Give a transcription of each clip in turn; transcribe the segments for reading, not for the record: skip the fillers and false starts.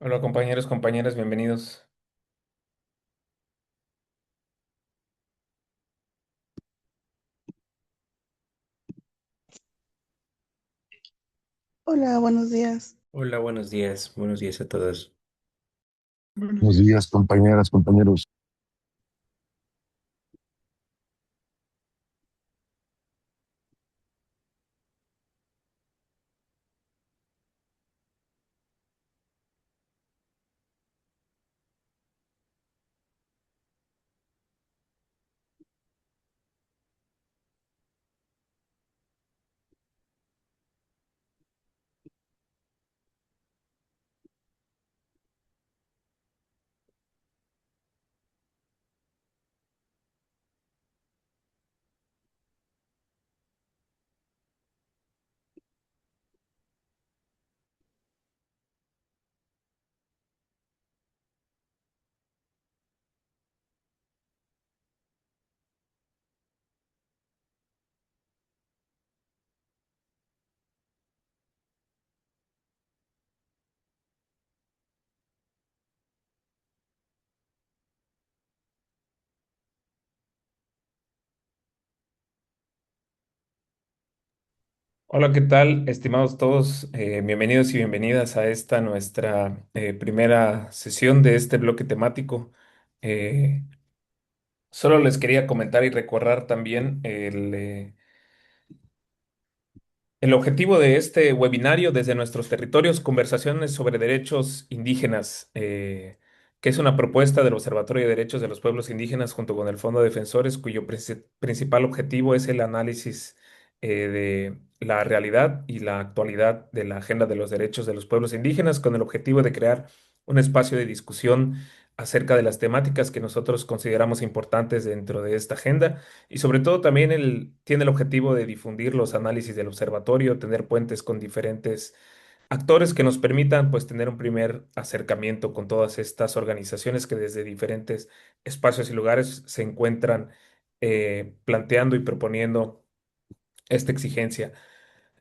Hola compañeros, compañeras, bienvenidos. Hola, buenos días. Hola, buenos días a todos. Buenos Buenos días. días, compañeras, compañeros. Hola, ¿qué tal, estimados todos? Bienvenidos y bienvenidas a esta nuestra primera sesión de este bloque temático. Eh, Solo les quería comentar y recordar también el objetivo de este webinario desde nuestros territorios, conversaciones sobre derechos indígenas, que es una propuesta del Observatorio de Derechos de los Pueblos Indígenas junto con el Fondo de Defensores, cuyo principal objetivo es el análisis de la realidad y la actualidad de la agenda de los derechos de los pueblos indígenas, con el objetivo de crear un espacio de discusión acerca de las temáticas que nosotros consideramos importantes dentro de esta agenda y sobre todo también tiene el objetivo de difundir los análisis del observatorio, tener puentes con diferentes actores que nos permitan pues tener un primer acercamiento con todas estas organizaciones que desde diferentes espacios y lugares se encuentran planteando y proponiendo esta exigencia.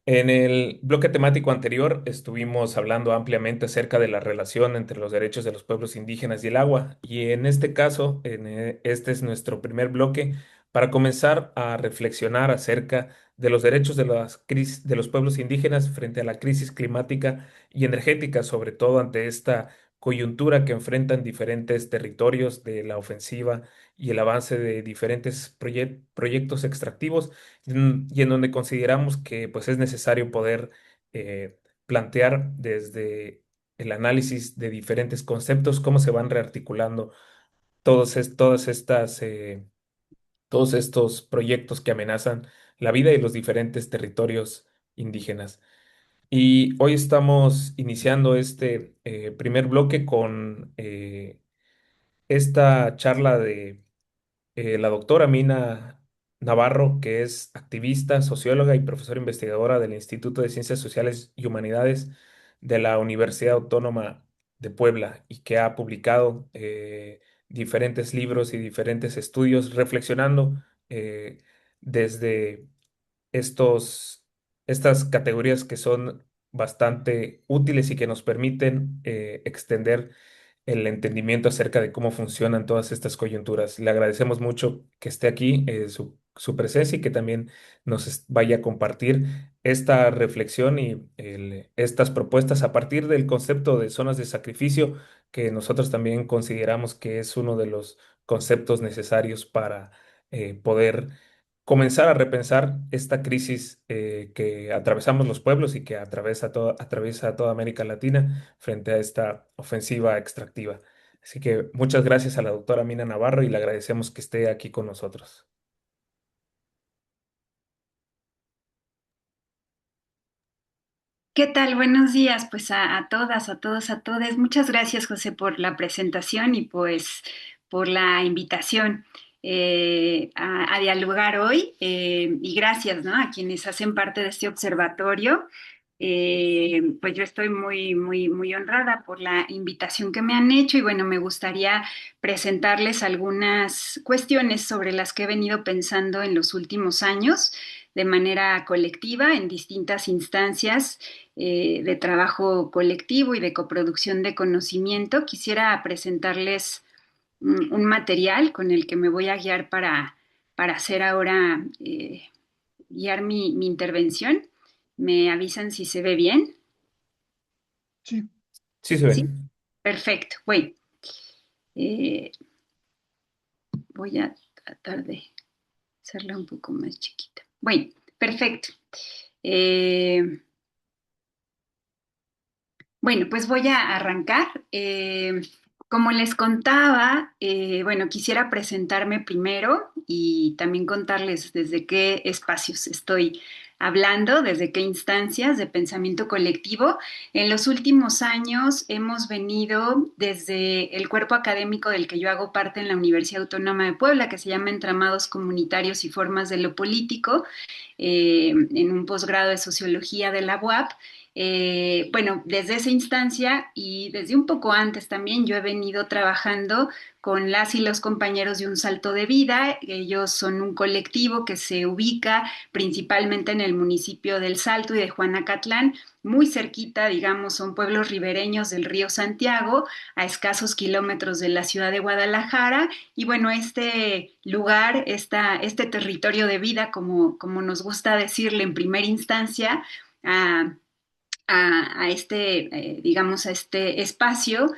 En el bloque temático anterior estuvimos hablando ampliamente acerca de la relación entre los derechos de los pueblos indígenas y el agua, y en este caso, este es nuestro primer bloque para comenzar a reflexionar acerca de los derechos de de los pueblos indígenas frente a la crisis climática y energética, sobre todo ante esta coyuntura que enfrentan diferentes territorios de la ofensiva y el avance de diferentes proyectos extractivos y en donde consideramos que pues es necesario poder plantear desde el análisis de diferentes conceptos cómo se van rearticulando todas estas todos estos proyectos que amenazan la vida y los diferentes territorios indígenas. Y hoy estamos iniciando este primer bloque con esta charla de la doctora Mina Navarro, que es activista, socióloga y profesora investigadora del Instituto de Ciencias Sociales y Humanidades de la Universidad Autónoma de Puebla y que ha publicado diferentes libros y diferentes estudios reflexionando desde estos, estas categorías que son bastante útiles y que nos permiten extender el entendimiento acerca de cómo funcionan todas estas coyunturas. Le agradecemos mucho que esté aquí, su presencia y que también vaya a compartir esta reflexión y estas propuestas a partir del concepto de zonas de sacrificio, que nosotros también consideramos que es uno de los conceptos necesarios para poder comenzar a repensar esta crisis que atravesamos los pueblos y que atraviesa toda América Latina frente a esta ofensiva extractiva. Así que muchas gracias a la doctora Mina Navarro y le agradecemos que esté aquí con nosotros. ¿Qué tal? Buenos días, pues a todas, a todos, a todas. Muchas gracias, José, por la presentación y pues por la invitación a dialogar hoy. Y gracias, ¿no? A quienes hacen parte de este observatorio. Pues yo estoy muy, muy, muy honrada por la invitación que me han hecho y bueno, me gustaría presentarles algunas cuestiones sobre las que he venido pensando en los últimos años de manera colectiva en distintas instancias de trabajo colectivo y de coproducción de conocimiento. Quisiera presentarles un material con el que me voy a guiar para hacer ahora, guiar mi intervención. ¿Me avisan si se ve bien? Sí, Sí se ve. Sí, perfecto. Bueno, eh, voy a tratar de hacerla un poco más chiquita. Bueno, perfecto. Eh, Bueno, pues voy a arrancar. Como les contaba, bueno, quisiera presentarme primero y también contarles desde qué espacios estoy hablando, desde qué instancias de pensamiento colectivo. En los últimos años hemos venido desde el cuerpo académico del que yo hago parte en la Universidad Autónoma de Puebla, que se llama Entramados Comunitarios y Formas de lo Político, en un posgrado de Sociología de la UAP. Bueno, desde esa instancia y desde un poco antes también yo he venido trabajando con las y los compañeros de Un Salto de Vida. Ellos son un colectivo que se ubica principalmente en el municipio del Salto y de Juanacatlán, muy cerquita, digamos, son pueblos ribereños del río Santiago, a escasos kilómetros de la ciudad de Guadalajara. Y bueno, este lugar, este territorio de vida, como nos gusta decirle en primera instancia, a a este, digamos, a este espacio,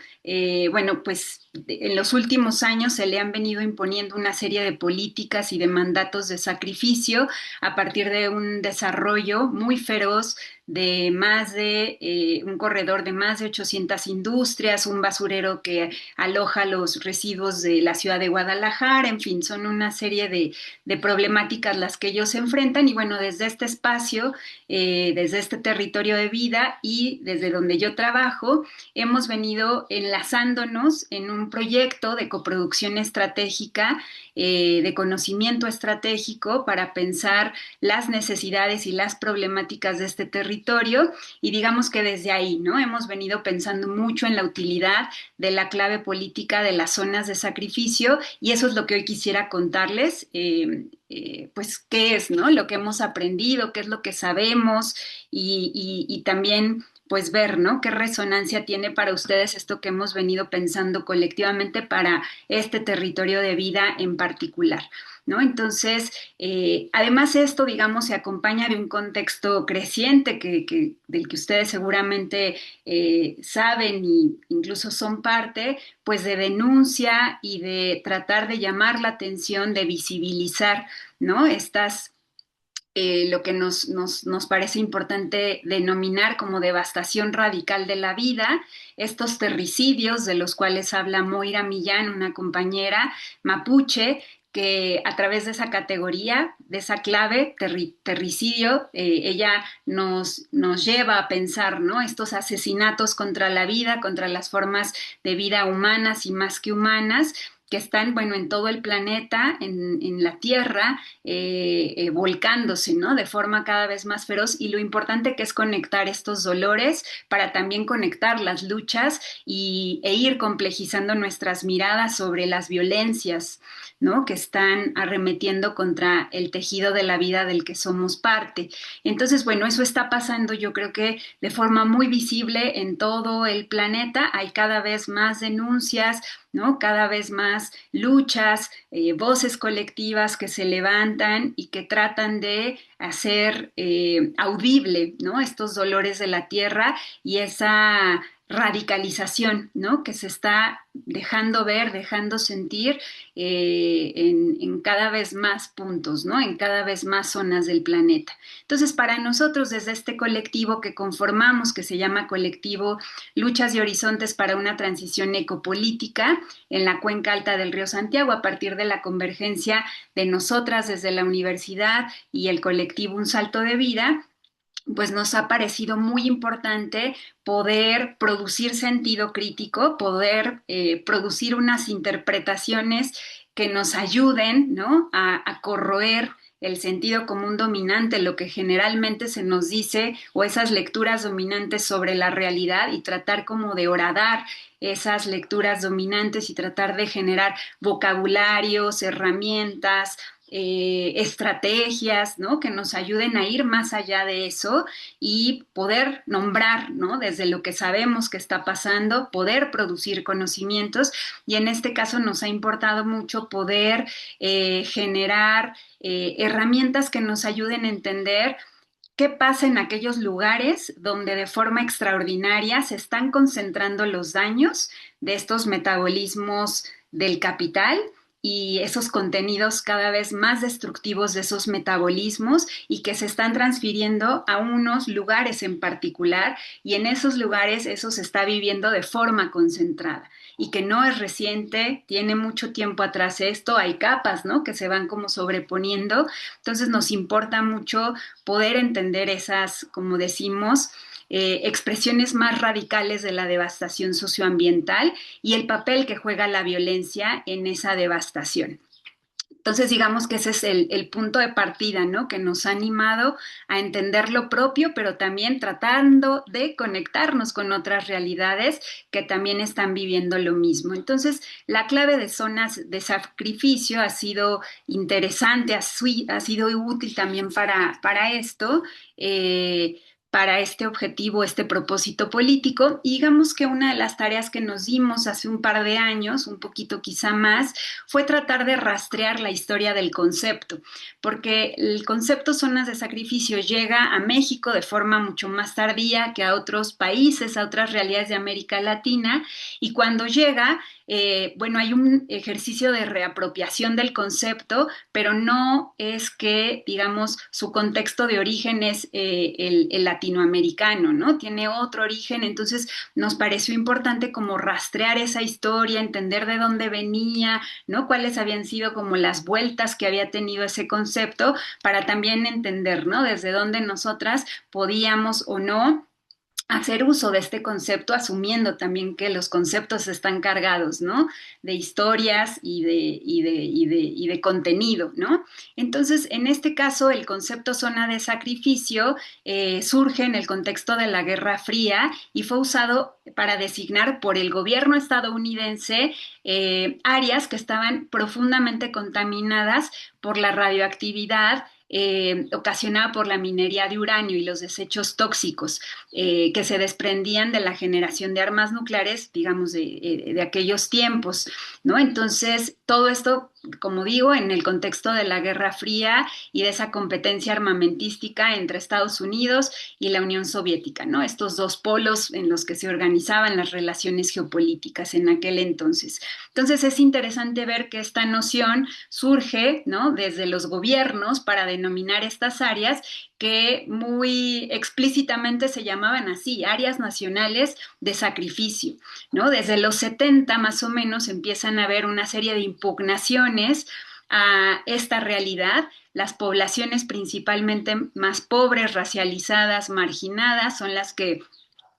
bueno, pues en los últimos años se le han venido imponiendo una serie de políticas y de mandatos de sacrificio a partir de un desarrollo muy feroz de más de un corredor de más de 800 industrias, un basurero que aloja los residuos de la ciudad de Guadalajara, en fin, son una serie de problemáticas las que ellos se enfrentan y bueno, desde este espacio, desde este territorio de vida y desde donde yo trabajo, hemos venido enlazándonos en un proyecto de coproducción estratégica, de conocimiento estratégico para pensar las necesidades y las problemáticas de este territorio y digamos que desde ahí, ¿no? Hemos venido pensando mucho en la utilidad de la clave política de las zonas de sacrificio y eso es lo que hoy quisiera contarles. Pues qué es, ¿no? Lo que hemos aprendido, qué es lo que sabemos y también pues ver, ¿no? ¿Qué resonancia tiene para ustedes esto que hemos venido pensando colectivamente para este territorio de vida en particular? ¿No? Entonces, además esto, digamos, se acompaña de un contexto creciente del que ustedes seguramente saben e incluso son parte, pues de denuncia y de tratar de llamar la atención, de visibilizar, ¿no? Lo que nos parece importante denominar como devastación radical de la vida, estos terricidios de los cuales habla Moira Millán, una compañera mapuche, que a través de esa categoría, de esa clave, terricidio, ella nos lleva a pensar, ¿no? Estos asesinatos contra la vida, contra las formas de vida humanas y más que humanas, que están, bueno, en todo el planeta, en la Tierra, volcándose, ¿no? De forma cada vez más feroz y lo importante que es conectar estos dolores para también conectar las luchas e ir complejizando nuestras miradas sobre las violencias, ¿no? Que están arremetiendo contra el tejido de la vida del que somos parte. Entonces, bueno, eso está pasando yo creo que de forma muy visible en todo el planeta. Hay cada vez más denuncias, ¿no? Cada vez más luchas, voces colectivas que se levantan y que tratan de hacer audible, ¿no? Estos dolores de la tierra y esa radicalización, ¿no? Que se está dejando ver, dejando sentir en cada vez más puntos, ¿no? En cada vez más zonas del planeta. Entonces, para nosotros, desde este colectivo que conformamos, que se llama Colectivo Luchas y Horizontes para una Transición Ecopolítica, en la cuenca alta del río Santiago, a partir de la convergencia de nosotras desde la universidad y el colectivo Un Salto de Vida, pues nos ha parecido muy importante poder producir sentido crítico, poder producir unas interpretaciones que nos ayuden, ¿no? A corroer el sentido común dominante, lo que generalmente se nos dice, o esas lecturas dominantes sobre la realidad y tratar como de horadar esas lecturas dominantes y tratar de generar vocabularios, herramientas, estrategias, ¿no? Que nos ayuden a ir más allá de eso y poder nombrar, ¿no? Desde lo que sabemos que está pasando, poder producir conocimientos y en este caso nos ha importado mucho poder generar herramientas que nos ayuden a entender qué pasa en aquellos lugares donde de forma extraordinaria se están concentrando los daños de estos metabolismos del capital y esos contenidos cada vez más destructivos de esos metabolismos y que se están transfiriendo a unos lugares en particular y en esos lugares eso se está viviendo de forma concentrada y que no es reciente, tiene mucho tiempo atrás esto, hay capas, ¿no? Que se van como sobreponiendo, entonces nos importa mucho poder entender esas, como decimos, expresiones más radicales de la devastación socioambiental y el papel que juega la violencia en esa devastación. Entonces, digamos que ese es el punto de partida, ¿no? Que nos ha animado a entender lo propio, pero también tratando de conectarnos con otras realidades que también están viviendo lo mismo. Entonces, la clave de zonas de sacrificio ha sido interesante, ha sido útil también para esto. Para este objetivo, este propósito político. Y digamos que una de las tareas que nos dimos hace un par de años, un poquito quizá más, fue tratar de rastrear la historia del concepto, porque el concepto zonas de sacrificio llega a México de forma mucho más tardía que a otros países, a otras realidades de América Latina, y cuando llega, bueno, hay un ejercicio de reapropiación del concepto, pero no es que, digamos, su contexto de origen es el latinoamericano, ¿no? Tiene otro origen, entonces nos pareció importante como rastrear esa historia, entender de dónde venía, ¿no? Cuáles habían sido como las vueltas que había tenido ese concepto para también entender, ¿no? Desde dónde nosotras podíamos o no hacer uso de este concepto, asumiendo también que los conceptos están cargados, ¿no? De historias y de contenido, ¿no? Entonces, en este caso, el concepto zona de sacrificio surge en el contexto de la Guerra Fría y fue usado para designar por el gobierno estadounidense áreas que estaban profundamente contaminadas por la radioactividad ocasionada por la minería de uranio y los desechos tóxicos que se desprendían de la generación de armas nucleares, digamos, de aquellos tiempos, ¿no? Entonces, todo esto, como digo, en el contexto de la Guerra Fría y de esa competencia armamentística entre Estados Unidos y la Unión Soviética, ¿no? Estos dos polos en los que se organizaban las relaciones geopolíticas en aquel entonces. Entonces, es interesante ver que esta noción surge, ¿no? Desde los gobiernos para denominar estas áreas que muy explícitamente se llamaban así, áreas nacionales de sacrificio, ¿no? Desde los 70 más o menos empiezan a haber una serie de impugnaciones a esta realidad, las poblaciones principalmente más pobres, racializadas, marginadas, son las que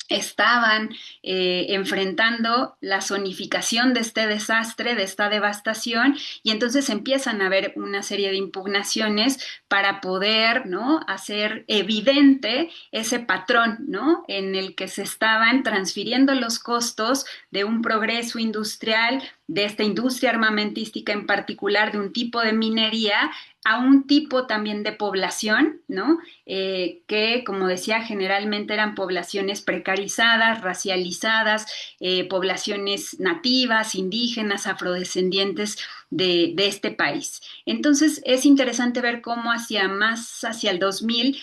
estaban enfrentando la zonificación de este desastre, de esta devastación, y entonces empiezan a haber una serie de impugnaciones para poder, ¿no? Hacer evidente ese patrón, ¿no? En el que se estaban transfiriendo los costos de un progreso industrial, de esta industria armamentística en particular, de un tipo de minería, a un tipo también de población, ¿no? Que, como decía, generalmente eran poblaciones precarizadas, racializadas, poblaciones nativas, indígenas, afrodescendientes de este país. Entonces, es interesante ver cómo hacia el 2000,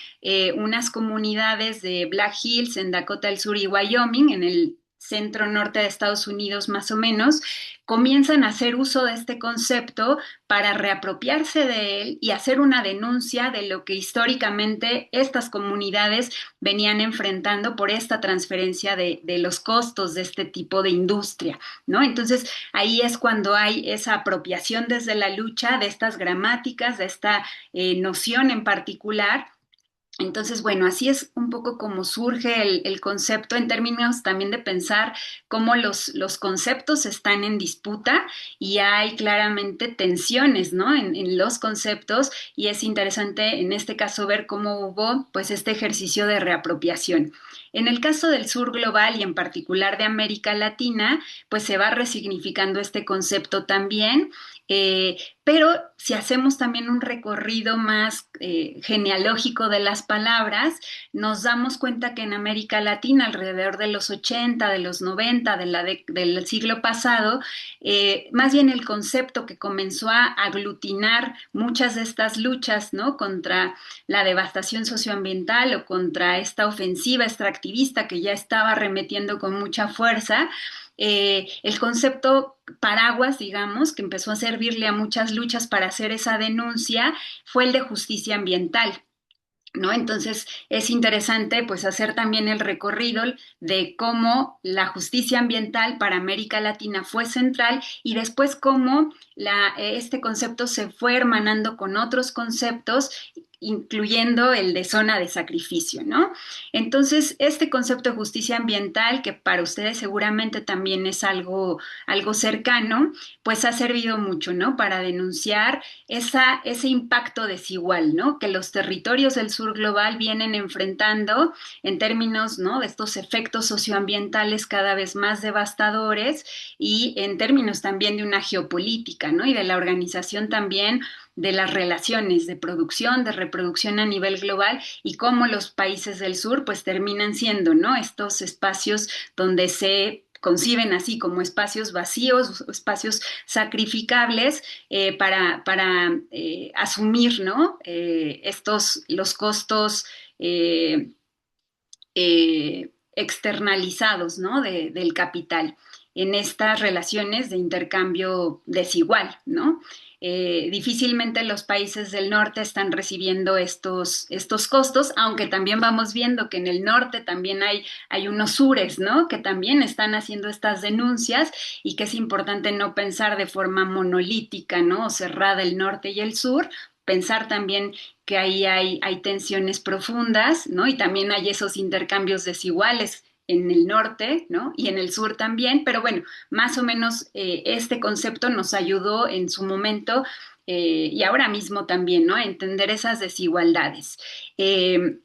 unas comunidades de Black Hills en Dakota del Sur y Wyoming, en el centro norte de Estados Unidos más o menos, comienzan a hacer uso de este concepto para reapropiarse de él y hacer una denuncia de lo que históricamente estas comunidades venían enfrentando por esta transferencia de los costos de este tipo de industria, ¿no? Entonces ahí es cuando hay esa apropiación desde la lucha de estas gramáticas, de esta noción en particular. Entonces, bueno, así es un poco como surge el concepto en términos también de pensar cómo los conceptos están en disputa y hay claramente tensiones, ¿no? En los conceptos y es interesante en este caso ver cómo hubo pues este ejercicio de reapropiación. En el caso del sur global y en particular de América Latina, pues se va resignificando este concepto también, Pero si hacemos también un recorrido más genealógico de las palabras, nos damos cuenta que en América Latina, alrededor de los 80, de los 90, del siglo pasado, más bien el concepto que comenzó a aglutinar muchas de estas luchas, ¿no? Contra la devastación socioambiental o contra esta ofensiva extractivista que ya estaba arremetiendo con mucha fuerza, el concepto paraguas, digamos, que empezó a servirle a muchas luchas para hacer esa denuncia, fue el de justicia ambiental. ¿No? Entonces es interesante pues hacer también el recorrido de cómo la justicia ambiental para América Latina fue central y después cómo este concepto se fue hermanando con otros conceptos incluyendo el de zona de sacrificio, ¿no? Entonces, este concepto de justicia ambiental, que para ustedes seguramente también es algo cercano, pues ha servido mucho, ¿no? Para denunciar ese impacto desigual, ¿no? Que los territorios del sur global vienen enfrentando en términos, ¿no? De estos efectos socioambientales cada vez más devastadores y en términos también de una geopolítica, ¿no? Y de la organización también de las relaciones de producción, de reproducción a nivel global y cómo los países del sur pues terminan siendo, ¿no? Estos espacios donde se conciben así como espacios vacíos, espacios sacrificables para asumir, ¿no? Los costos externalizados, ¿no? Del capital en estas relaciones de intercambio desigual, ¿no? Difícilmente los países del norte están recibiendo estos costos, aunque también vamos viendo que en el norte también hay unos sures, ¿no? Que también están haciendo estas denuncias y que es importante no pensar de forma monolítica, ¿no? O cerrada el norte y el sur, pensar también que ahí hay tensiones profundas, ¿no? Y también hay esos intercambios desiguales en el norte, ¿no? Y en el sur también, pero bueno, más o menos este concepto nos ayudó en su momento y ahora mismo también, ¿no? A entender esas desigualdades.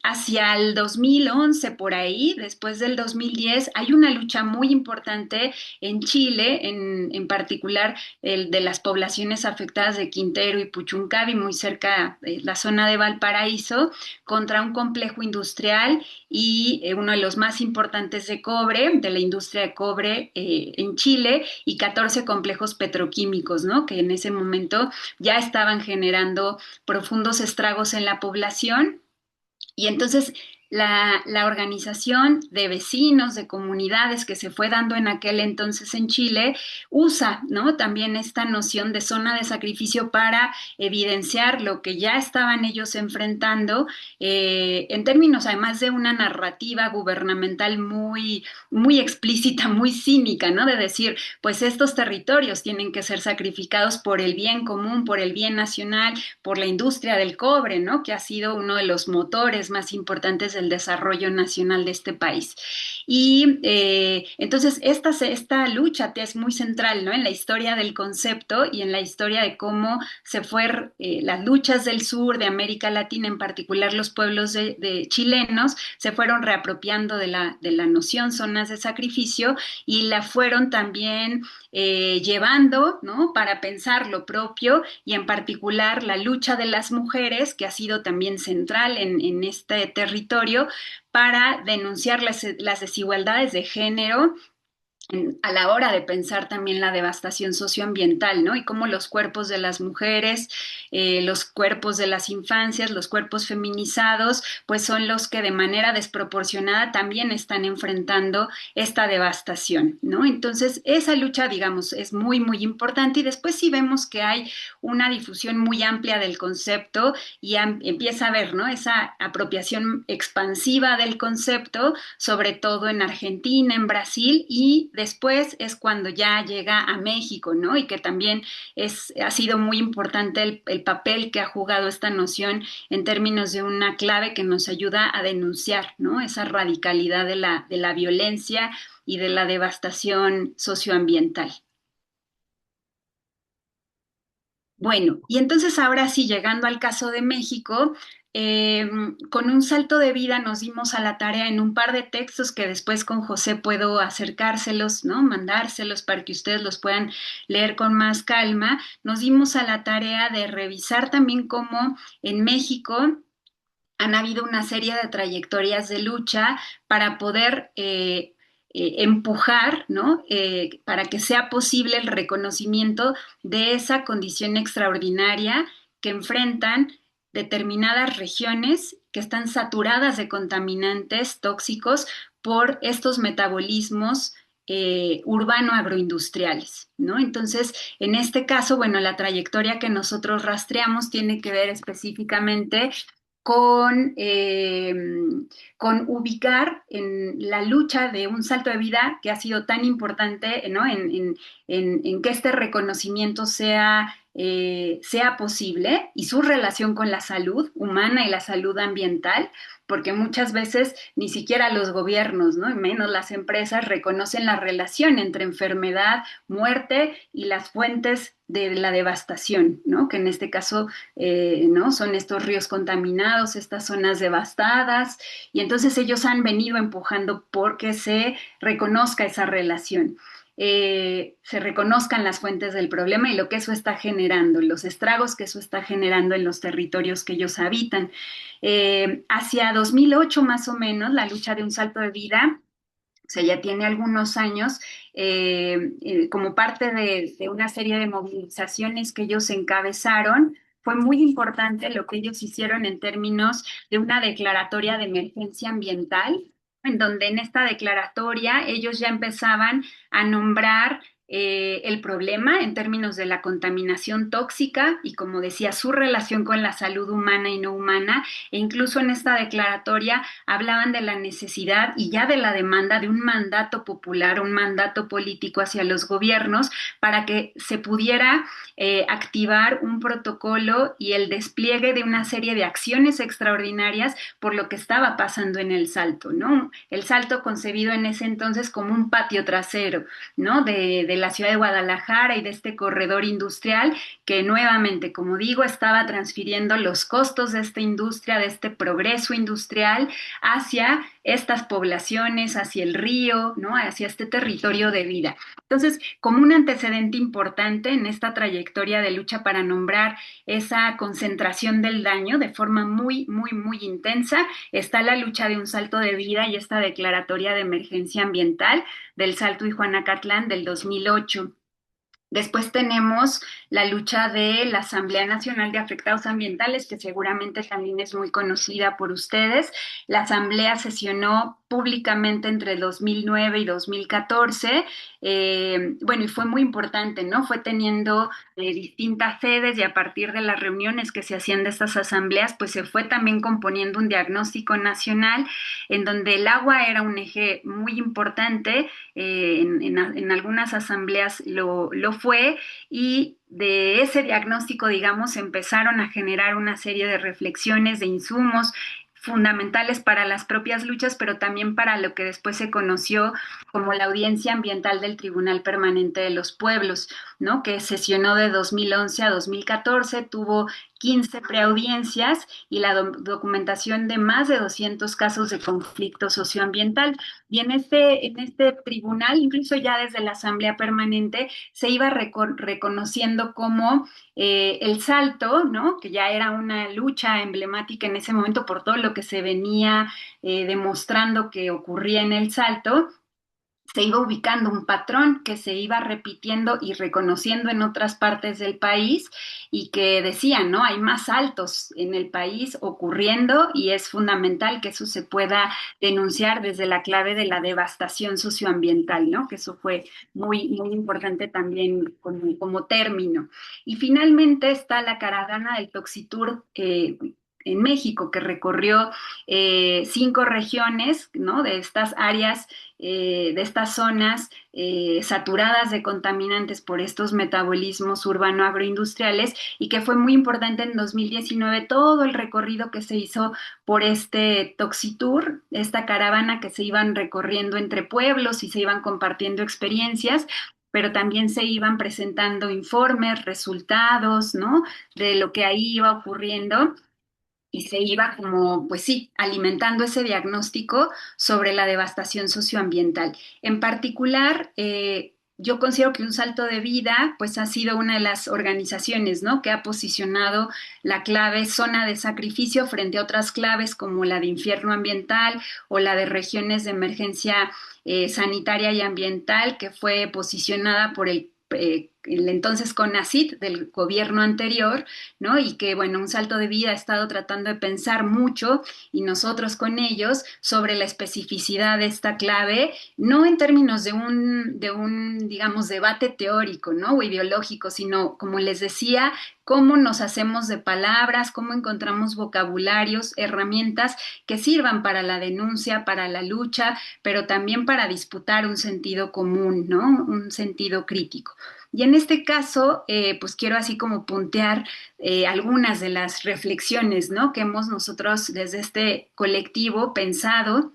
Hacia el 2011, por ahí, después del 2010, hay una lucha muy importante en Chile, en particular de las poblaciones afectadas de Quintero y Puchuncavi, muy cerca de la zona de Valparaíso, contra un complejo industrial y uno de los más importantes de cobre, de la industria de cobre en Chile, y 14 complejos petroquímicos, ¿no? Que en ese momento ya estaban generando profundos estragos en la población y entonces la organización de vecinos, de comunidades que se fue dando en aquel entonces en Chile, usa, ¿no? También esta noción de zona de sacrificio para evidenciar lo que ya estaban ellos enfrentando, en términos además de una narrativa gubernamental muy explícita, muy cínica, ¿no? De decir, pues estos territorios tienen que ser sacrificados por el bien común, por el bien nacional, por la industria del cobre, ¿no? Que ha sido uno de los motores más importantes del desarrollo nacional de este país. Y entonces esta lucha es muy central, ¿no? En la historia del concepto y en la historia de cómo se fue las luchas del sur, de América Latina, en particular los pueblos de chilenos, se fueron reapropiando de la noción zonas de sacrificio y la fueron también llevando, ¿no? Para pensar lo propio y en particular la lucha de las mujeres, que ha sido también central en este territorio, para denunciar las desigualdades de género a la hora de pensar también la devastación socioambiental, ¿no? Y cómo los cuerpos de las mujeres, los cuerpos de las infancias, los cuerpos feminizados, pues son los que de manera desproporcionada también están enfrentando esta devastación, ¿no? Entonces, esa lucha, digamos, es muy importante y después sí vemos que hay una difusión muy amplia del concepto y empieza a haber, ¿no? Esa apropiación expansiva del concepto, sobre todo en Argentina, en Brasil y después es cuando ya llega a México, ¿no? Y que también ha sido muy importante el papel que ha jugado esta noción en términos de una clave que nos ayuda a denunciar, ¿no? Esa radicalidad de la violencia y de la devastación socioambiental. Bueno, y entonces ahora sí, llegando al caso de México, eh, con un salto de vida nos dimos a la tarea en un par de textos que después con José puedo acercárselos, ¿no? Mandárselos para que ustedes los puedan leer con más calma. Nos dimos a la tarea de revisar también cómo en México han habido una serie de trayectorias de lucha para poder empujar, ¿no? Para que sea posible el reconocimiento de esa condición extraordinaria que enfrentan determinadas regiones que están saturadas de contaminantes tóxicos por estos metabolismos urbano-agroindustriales, ¿no? Entonces, en este caso, bueno, la trayectoria que nosotros rastreamos tiene que ver específicamente con, eh, con ubicar en la lucha de un salto de vida que ha sido tan importante, ¿no? En que este reconocimiento sea posible y su relación con la salud humana y la salud ambiental, porque muchas veces ni siquiera los gobiernos, ¿no? Y menos las empresas reconocen la relación entre enfermedad, muerte y las fuentes de la devastación, ¿no? Que en este caso, ¿no? Son estos ríos contaminados, estas zonas devastadas, y entonces ellos han venido empujando porque se reconozca esa relación. Se reconozcan las fuentes del problema y lo que eso está generando, los estragos que eso está generando en los territorios que ellos habitan. Hacia 2008 más o menos, la lucha de un salto de vida, o sea, ya tiene algunos años, como parte de una serie de movilizaciones que ellos encabezaron. Fue muy importante lo que ellos hicieron en términos de una declaratoria de emergencia ambiental, en donde en esta declaratoria ellos ya empezaban a nombrar el problema en términos de la contaminación tóxica y, como decía, su relación con la salud humana y no humana, e incluso en esta declaratoria hablaban de la necesidad y ya de la demanda de un mandato popular, un mandato político hacia los gobiernos para que se pudiera activar un protocolo y el despliegue de una serie de acciones extraordinarias por lo que estaba pasando en el Salto, ¿no? El Salto concebido en ese entonces como un patio trasero, ¿no? De la ciudad de Guadalajara y de este corredor industrial que nuevamente, como digo, estaba transfiriendo los costos de esta industria, de este progreso industrial, hacia estas poblaciones, hacia el río, ¿no? Hacia este territorio de vida. Entonces, como un antecedente importante en esta trayectoria de lucha para nombrar esa concentración del daño de forma muy, muy, muy intensa, está la lucha de un salto de vida y esta declaratoria de emergencia ambiental del Salto y Juanacatlán del 2008. Después tenemos la lucha de la Asamblea Nacional de Afectados Ambientales, que seguramente también es muy conocida por ustedes. La Asamblea sesionó públicamente entre 2009 y 2014. Bueno, y fue muy importante, ¿no? Fue teniendo distintas sedes y a partir de las reuniones que se hacían de estas asambleas, pues se fue también componiendo un diagnóstico nacional en donde el agua era un eje muy importante. En algunas asambleas lo fue, y de ese diagnóstico, digamos, empezaron a generar una serie de reflexiones, de insumos fundamentales para las propias luchas, pero también para lo que después se conoció como la Audiencia Ambiental del Tribunal Permanente de los Pueblos, ¿no? Que sesionó de 2011 a 2014, tuvo 15 preaudiencias y la documentación de más de 200 casos de conflicto socioambiental. Y en este tribunal, incluso ya desde la Asamblea Permanente, se iba reconociendo como el Salto, ¿no? Que ya era una lucha emblemática en ese momento por todo lo que se venía demostrando que ocurría en el Salto, se iba ubicando un patrón que se iba repitiendo y reconociendo en otras partes del país y que decían, ¿no? Hay más saltos en el país ocurriendo y es fundamental que eso se pueda denunciar desde la clave de la devastación socioambiental, ¿no? Que eso fue muy, muy importante también como término. Y finalmente está la caravana del Toxitour, en México, que recorrió 5 regiones, ¿no? De estas áreas, de estas zonas saturadas de contaminantes por estos metabolismos urbano-agroindustriales, y que fue muy importante en 2019 todo el recorrido que se hizo por este Toxitour, esta caravana que se iban recorriendo entre pueblos y se iban compartiendo experiencias, pero también se iban presentando informes, resultados, ¿no? De lo que ahí iba ocurriendo y se iba como, pues sí, alimentando ese diagnóstico sobre la devastación socioambiental. En particular, yo considero que Un Salto de Vida, pues ha sido una de las organizaciones, ¿no? Que ha posicionado la clave zona de sacrificio frente a otras claves como la de infierno ambiental o la de regiones de emergencia sanitaria y ambiental, que fue posicionada por el entonces CONACYT del gobierno anterior, ¿no? Y que, bueno, Un Salto de Vida ha estado tratando de pensar mucho y nosotros con ellos sobre la especificidad de esta clave, no en términos digamos, debate teórico, ¿no? O ideológico, sino, como les decía, cómo nos hacemos de palabras, cómo encontramos vocabularios, herramientas que sirvan para la denuncia, para la lucha, pero también para disputar un sentido común, ¿no? Un sentido crítico. Y en este caso, pues quiero así como puntear algunas de las reflexiones, ¿no? Que hemos nosotros desde este colectivo pensado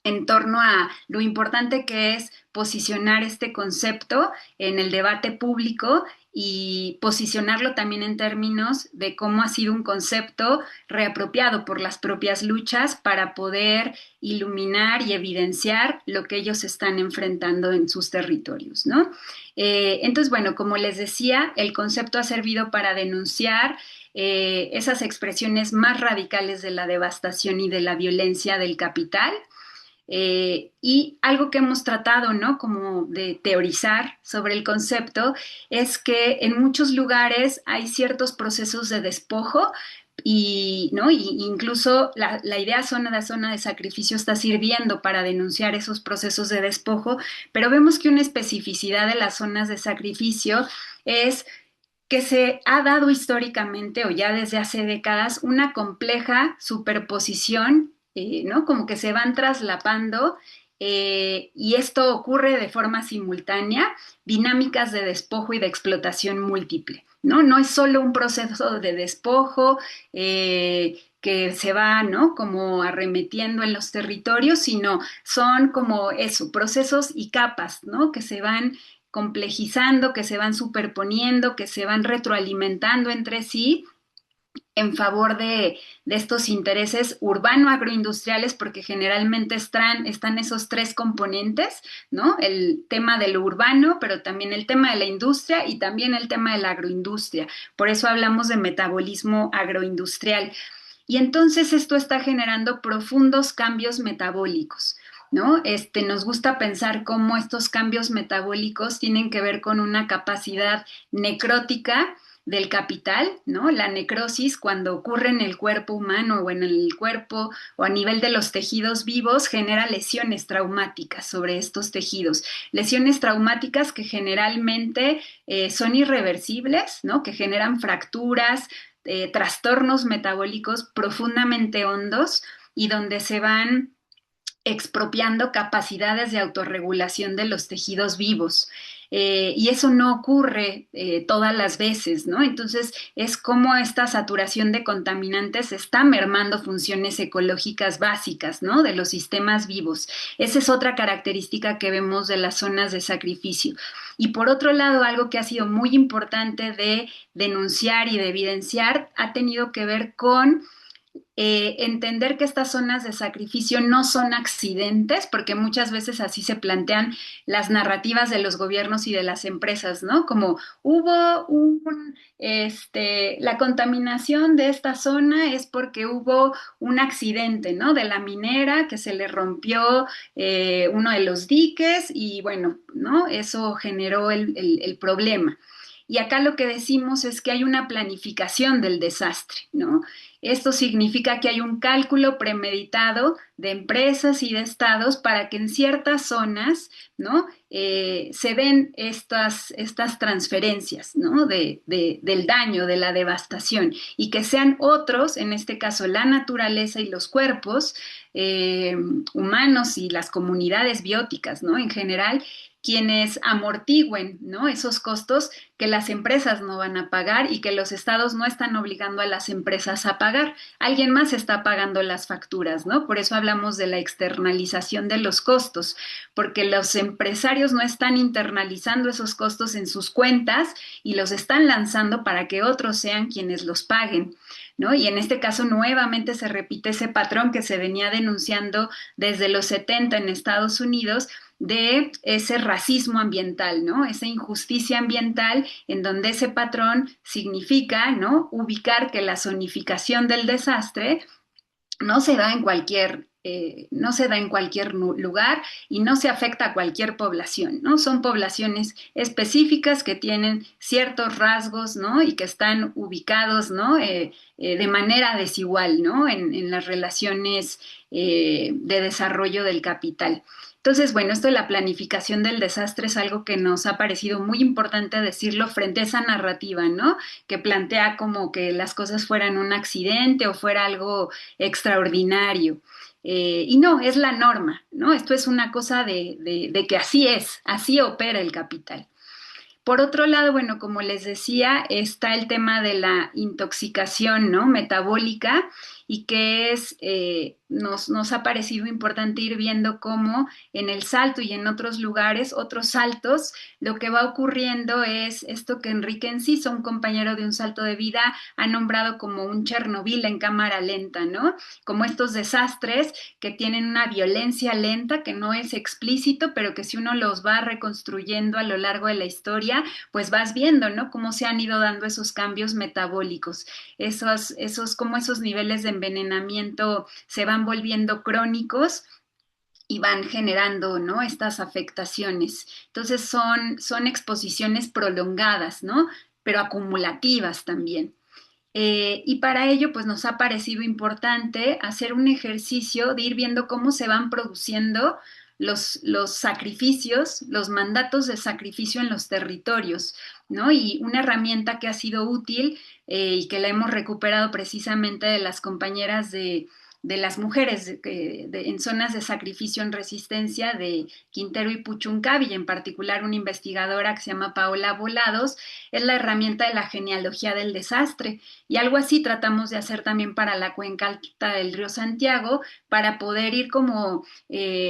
en torno a lo importante que es posicionar este concepto en el debate público y posicionarlo también en términos de cómo ha sido un concepto reapropiado por las propias luchas para poder iluminar y evidenciar lo que ellos están enfrentando en sus territorios, ¿no? Entonces, bueno, como les decía, el concepto ha servido para denunciar esas expresiones más radicales de la devastación y de la violencia del capital, y algo que hemos tratado, ¿no? Como de teorizar sobre el concepto es que en muchos lugares hay ciertos procesos de despojo y, ¿no? Y incluso la idea zona de sacrificio está sirviendo para denunciar esos procesos de despojo, pero vemos que una especificidad de las zonas de sacrificio es que se ha dado históricamente o ya desde hace décadas una compleja superposición, ¿no? Como que se van traslapando y esto ocurre de forma simultánea, dinámicas de despojo y de explotación múltiple, ¿no? No es solo un proceso de despojo que se va, ¿no? Como arremetiendo en los territorios, sino son como eso, procesos y capas, ¿no? Que se van complejizando, que se van superponiendo, que se van retroalimentando entre sí en favor de estos intereses urbano-agroindustriales, porque generalmente están esos tres componentes, ¿no? El tema de lo urbano, pero también el tema de la industria y también el tema de la agroindustria. Por eso hablamos de metabolismo agroindustrial. Y entonces esto está generando profundos cambios metabólicos, ¿no? Nos gusta pensar cómo estos cambios metabólicos tienen que ver con una capacidad necrótica del capital, ¿no? La necrosis, cuando ocurre en el cuerpo humano o en el cuerpo o a nivel de los tejidos vivos, genera lesiones traumáticas sobre estos tejidos. Lesiones traumáticas que generalmente son irreversibles, ¿no? Que generan fracturas, trastornos metabólicos profundamente hondos y donde se van expropiando capacidades de autorregulación de los tejidos vivos. Y eso no ocurre todas las veces, ¿no? Entonces es como esta saturación de contaminantes está mermando funciones ecológicas básicas, ¿no? De los sistemas vivos. Esa es otra característica que vemos de las zonas de sacrificio. Y por otro lado, algo que ha sido muy importante de denunciar y de evidenciar ha tenido que ver con entender que estas zonas de sacrificio no son accidentes, porque muchas veces así se plantean las narrativas de los gobiernos y de las empresas, ¿no? Como hubo la contaminación de esta zona es porque hubo un accidente, ¿no? De la minera que se le rompió uno de los diques y bueno, ¿no? Eso generó el problema. Y acá lo que decimos es que hay una planificación del desastre, ¿no? Esto significa que hay un cálculo premeditado de empresas y de estados para que en ciertas zonas, ¿no? Se den estas transferencias, ¿no? Del daño, de la devastación, y que sean otros, en este caso la naturaleza y los cuerpos humanos y las comunidades bióticas, ¿no? En general, quienes amortigüen, ¿no? Esos costos que las empresas no van a pagar y que los estados no están obligando a las empresas a pagar pagar, alguien más está pagando las facturas, ¿no? Por eso hablamos de la externalización de los costos, porque los empresarios no están internalizando esos costos en sus cuentas y los están lanzando para que otros sean quienes los paguen, ¿no? Y en este caso nuevamente se repite ese patrón que se venía denunciando desde los 70 en Estados Unidos de ese racismo ambiental, ¿no? Esa injusticia ambiental en donde ese patrón significa, ¿no? Ubicar que la zonificación del desastre no se da en no se da en cualquier lugar y no se afecta a cualquier población, ¿no? Son poblaciones específicas que tienen ciertos rasgos, ¿no? Y que están ubicados, ¿no? De manera desigual, ¿no? En las relaciones de desarrollo del capital. Entonces, bueno, esto de la planificación del desastre es algo que nos ha parecido muy importante decirlo frente a esa narrativa, ¿no? Que plantea como que las cosas fueran un accidente o fuera algo extraordinario. Y no, es la norma, ¿no? Esto es una cosa de que así es, así opera el capital. Por otro lado, bueno, como les decía, está el tema de la intoxicación, ¿no? Metabólica y que nos ha parecido importante ir viendo cómo en el Salto y en otros lugares, otros saltos, lo que va ocurriendo es esto que Enrique Enciso, un compañero de Un Salto de Vida, ha nombrado como un Chernobyl en cámara lenta, ¿no? Como estos desastres que tienen una violencia lenta que no es explícito, pero que si uno los va reconstruyendo a lo largo de la historia, pues vas viendo, ¿no? Cómo se han ido dando esos cambios metabólicos, como esos niveles de envenenamiento se van volviendo crónicos y van generando, ¿no? Estas afectaciones. Entonces son exposiciones prolongadas, ¿no? Pero acumulativas también. Y para ello, pues nos ha parecido importante hacer un ejercicio de ir viendo cómo se van produciendo los sacrificios, los mandatos de sacrificio en los territorios, ¿no? Y una herramienta que ha sido útil y que la hemos recuperado precisamente de las compañeras de las mujeres en zonas de sacrificio en resistencia de Quintero y Puchuncavi, y en particular una investigadora que se llama Paola Volados, es la herramienta de la genealogía del desastre. Y algo así tratamos de hacer también para la cuenca alta del río Santiago, para poder ir como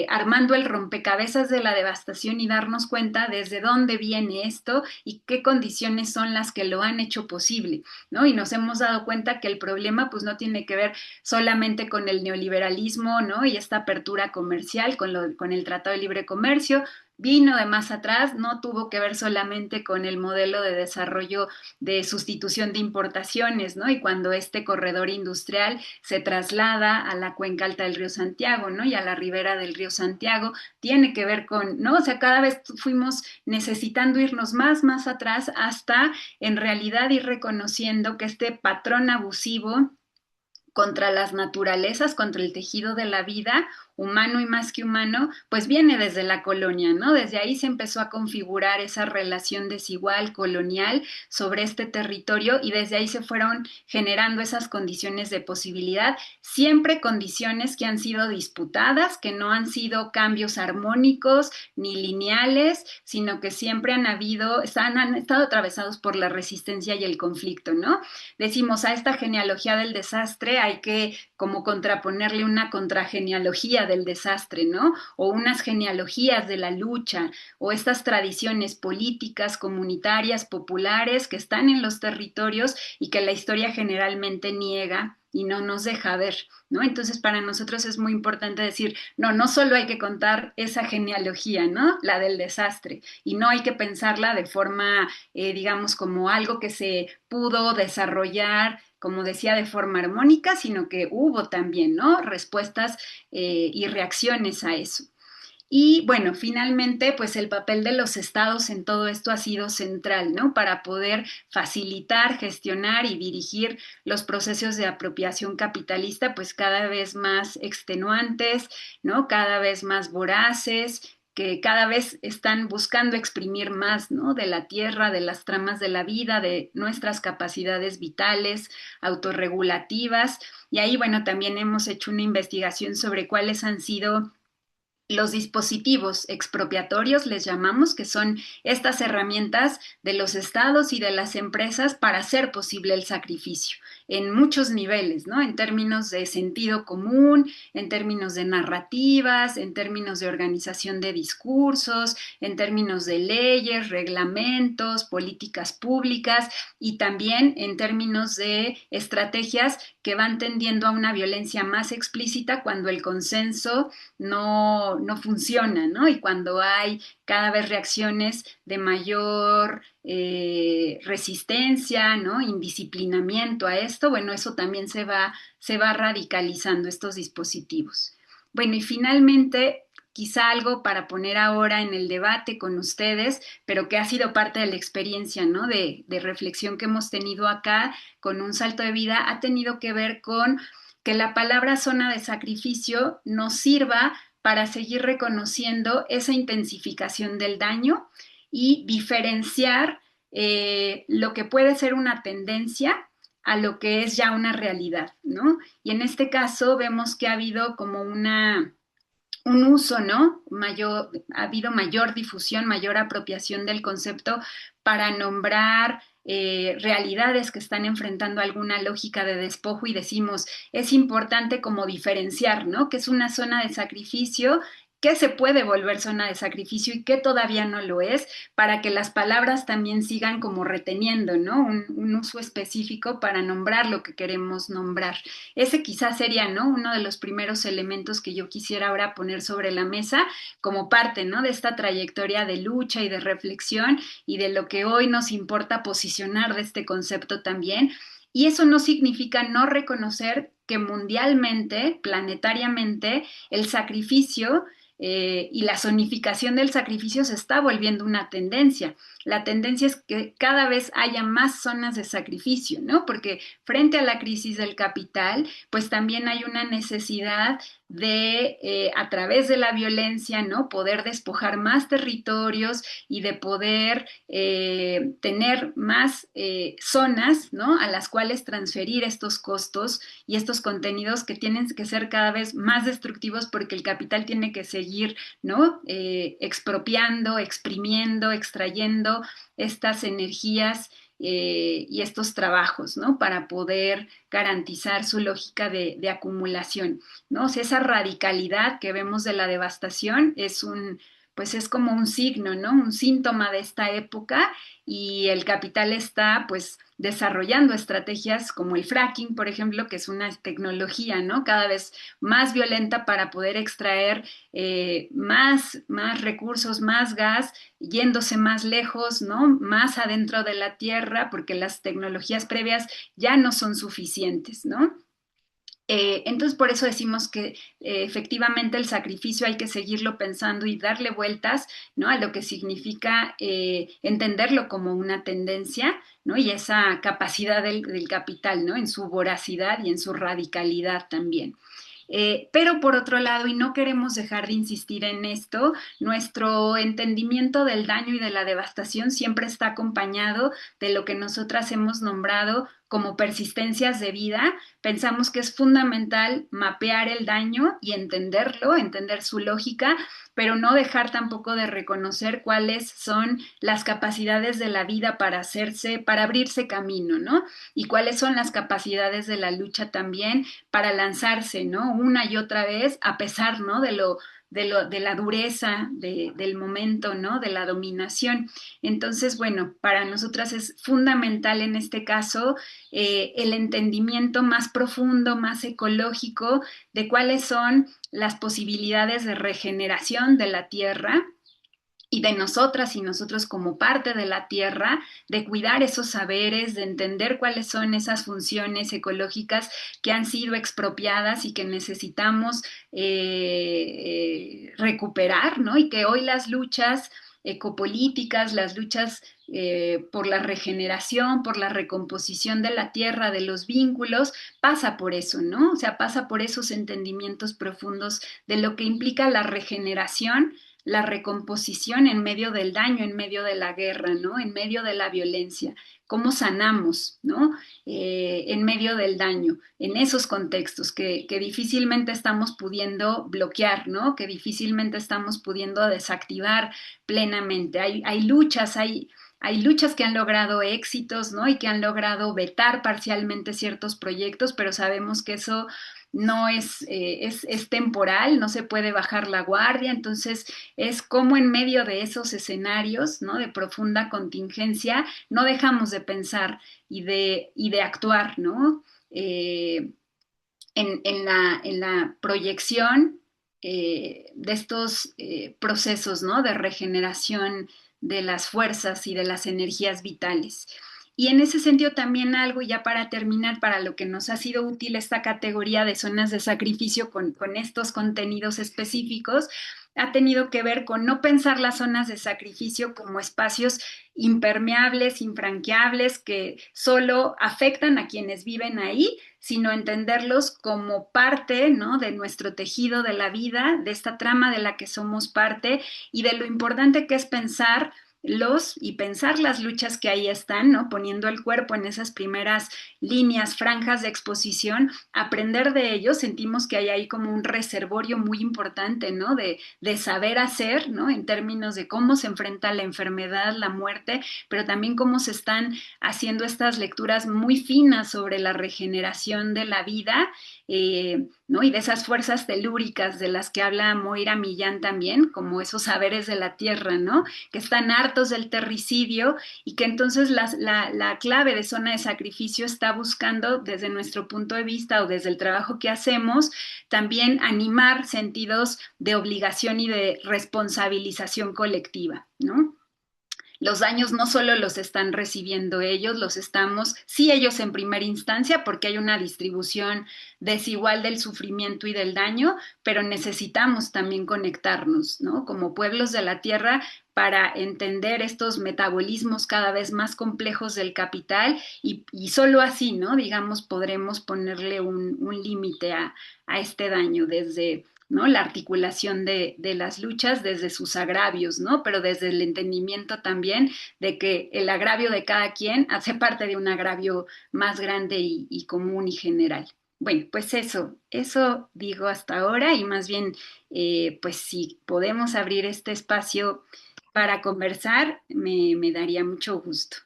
armando el rompecabezas de la devastación y darnos cuenta desde dónde viene esto y qué condiciones son las que lo han hecho posible, ¿no? Y nos hemos dado cuenta que el problema pues no tiene que ver solamente con el neoliberalismo, ¿no? Y esta apertura comercial con el Tratado de Libre Comercio, vino de más atrás, no tuvo que ver solamente con el modelo de desarrollo de sustitución de importaciones, ¿no? Y cuando este corredor industrial se traslada a la cuenca alta del río Santiago, ¿no? Y a la ribera del río Santiago, tiene que ver con, ¿no? O sea, cada vez fuimos necesitando irnos más atrás hasta en realidad ir reconociendo que este patrón abusivo contra las naturalezas, contra el tejido de la vida, humano y más que humano, pues viene desde la colonia, ¿no? Desde ahí se empezó a configurar esa relación desigual, colonial, sobre este territorio y desde ahí se fueron generando esas condiciones de posibilidad, siempre condiciones que han sido disputadas, que no han sido cambios armónicos ni lineales, sino que siempre han estado atravesados por la resistencia y el conflicto, ¿no? Decimos a esta genealogía del desastre hay que como contraponerle una contragenealogía del desastre, ¿no? O unas genealogías de la lucha, o estas tradiciones políticas, comunitarias, populares que están en los territorios y que la historia generalmente niega y no nos deja ver, ¿no? Entonces para nosotros es muy importante decir, no, no solo hay que contar esa genealogía, ¿no? La del desastre, y no hay que pensarla de forma, digamos, como algo que se pudo desarrollar, como decía, de forma armónica, sino que hubo también, ¿no? Respuestas y reacciones a eso. Y bueno, finalmente, pues el papel de los estados en todo esto ha sido central, ¿no? Para poder facilitar, gestionar y dirigir los procesos de apropiación capitalista, pues cada vez más extenuantes, ¿no? Cada vez más voraces, que cada vez están buscando exprimir más, ¿no? De la tierra, de las tramas de la vida, de nuestras capacidades vitales, autorregulativas. Y ahí, bueno, también hemos hecho una investigación sobre cuáles han sido los dispositivos expropiatorios, les llamamos, que son estas herramientas de los estados y de las empresas para hacer posible el sacrificio. en muchos niveles, ¿no? En términos de sentido común, en términos de narrativas, en términos de organización de discursos, en términos de leyes, reglamentos, políticas públicas y también en términos de estrategias que van tendiendo a una violencia más explícita cuando el consenso no funciona, ¿no? Y cuando hay cada vez reacciones de mayor resistencia, ¿no? Indisciplinamiento a esto, bueno, eso también se va radicalizando estos dispositivos. Bueno, y finalmente, quizá algo para poner ahora en el debate con ustedes, pero que ha sido parte de la experiencia, ¿no? De reflexión que hemos tenido acá con un salto de vida, ha tenido que ver con que la palabra zona de sacrificio nos sirva para seguir reconociendo esa intensificación del daño y diferenciar lo que puede ser una tendencia a lo que es ya una realidad, ¿no? Y en este caso vemos que ha habido como un uso, ¿no? Mayor, ha habido mayor difusión, mayor apropiación del concepto para nombrar realidades que están enfrentando alguna lógica de despojo y decimos, es importante como diferenciar, ¿no? Que es una zona de sacrificio, que se puede volver zona de sacrificio y que todavía no lo es, para que las palabras también sigan como reteniendo, ¿no? Un uso específico para nombrar lo que queremos nombrar. Ese quizás sería, ¿no? Uno de los primeros elementos que yo quisiera ahora poner sobre la mesa como parte, ¿no? De esta trayectoria de lucha y de reflexión y de lo que hoy nos importa posicionar de este concepto también. Y eso no significa no reconocer que mundialmente, planetariamente, el sacrificio y la zonificación del sacrificio se está volviendo una tendencia. La tendencia es que cada vez haya más zonas de sacrificio, ¿no? Porque frente a la crisis del capital, pues también hay una necesidad de, a través de la violencia, ¿no? Poder despojar más territorios y de poder tener más zonas, ¿no? A las cuales transferir estos costos y estos contenidos que tienen que ser cada vez más destructivos porque el capital tiene que seguir, ¿no? Expropiando, exprimiendo, extrayendo estas energías y estos trabajos, ¿no? Para poder garantizar su lógica de acumulación, ¿no? O sea, esa radicalidad que vemos de la devastación es pues es como un signo, ¿no? Un síntoma de esta época y el capital está, pues, desarrollando estrategias como el fracking, por ejemplo, que es una tecnología, ¿no? Cada vez más violenta para poder extraer más recursos, más gas, yéndose más lejos, ¿no? Más adentro de la tierra, porque las tecnologías previas ya no son suficientes, ¿no? Entonces, por eso decimos que efectivamente el sacrificio hay que seguirlo pensando y darle vueltas, ¿no? A lo que significa entenderlo como una tendencia, ¿no? Y esa capacidad del capital, ¿no? En su voracidad y en su radicalidad también. Pero por otro lado, y no queremos dejar de insistir en esto, nuestro entendimiento del daño y de la devastación siempre está acompañado de lo que nosotras hemos nombrado como persistencias de vida. Pensamos que es fundamental mapear el daño y entenderlo, entender su lógica, pero no dejar tampoco de reconocer cuáles son las capacidades de la vida para hacerse, para abrirse camino, ¿no? Y cuáles son las capacidades de la lucha también para lanzarse, ¿no? Una y otra vez, a pesar, ¿no? De la dureza del momento, ¿no? De la dominación. Entonces, bueno, para nosotras es fundamental en este caso el entendimiento más profundo, más ecológico de cuáles son las posibilidades de regeneración de la tierra y de nosotras y nosotros como parte de la tierra, de cuidar esos saberes, de entender cuáles son esas funciones ecológicas que han sido expropiadas y que necesitamos recuperar, ¿no? Y que hoy las luchas ecopolíticas, las luchas por la regeneración, por la recomposición de la tierra, de los vínculos, pasa por eso, ¿no? O sea, pasa por esos entendimientos profundos de lo que implica la regeneración, la recomposición en medio del daño, en medio de la guerra, ¿no? En medio de la violencia, cómo sanamos, ¿no? En medio del daño, en esos contextos que difícilmente estamos pudiendo bloquear, ¿no? Que difícilmente estamos pudiendo desactivar plenamente. Hay luchas, hay luchas que han logrado éxitos, ¿no? Y que han logrado vetar parcialmente ciertos proyectos, pero sabemos que eso no es temporal, no se puede bajar la guardia, entonces es como en medio de esos escenarios, ¿no? De profunda contingencia, no dejamos de pensar y de actuar, ¿no? Eh, en la proyección de estos procesos, ¿no? De regeneración de las fuerzas y de las energías vitales. Y en ese sentido también algo, ya para terminar, para lo que nos ha sido útil esta categoría de zonas de sacrificio con estos contenidos específicos, ha tenido que ver con no pensar las zonas de sacrificio como espacios impermeables, infranqueables, que solo afectan a quienes viven ahí, sino entenderlos como parte, ¿no? De nuestro tejido de la vida, de esta trama de la que somos parte y de lo importante que es pensar y pensar las luchas que ahí están, ¿no? Poniendo el cuerpo en esas primeras líneas, franjas de exposición, aprender de ellos, sentimos que hay ahí como un reservorio muy importante, ¿no? De saber hacer, ¿no? En términos de cómo se enfrenta la enfermedad, la muerte, pero también cómo se están haciendo estas lecturas muy finas sobre la regeneración de la vida, ¿no? Y de esas fuerzas telúricas de las que habla Moira Millán también, como esos saberes de la tierra, ¿no? Que están hartos del terricidio y que entonces la clave de zona de sacrificio está buscando desde nuestro punto de vista o desde el trabajo que hacemos, también animar sentidos de obligación y de responsabilización colectiva, ¿no? Los daños no solo los están recibiendo ellos, los estamos, sí ellos en primera instancia, porque hay una distribución desigual del sufrimiento y del daño, pero necesitamos también conectarnos, ¿no? Como pueblos de la tierra para entender estos metabolismos cada vez más complejos del capital y solo así, ¿no? Digamos, podremos ponerle un límite a este daño desde, ¿no? La articulación de las luchas desde sus agravios, ¿no? Pero desde el entendimiento también de que el agravio de cada quien hace parte de un agravio más grande y común y general. Bueno, pues eso digo hasta ahora y más bien, pues si podemos abrir este espacio para conversar, me daría mucho gusto.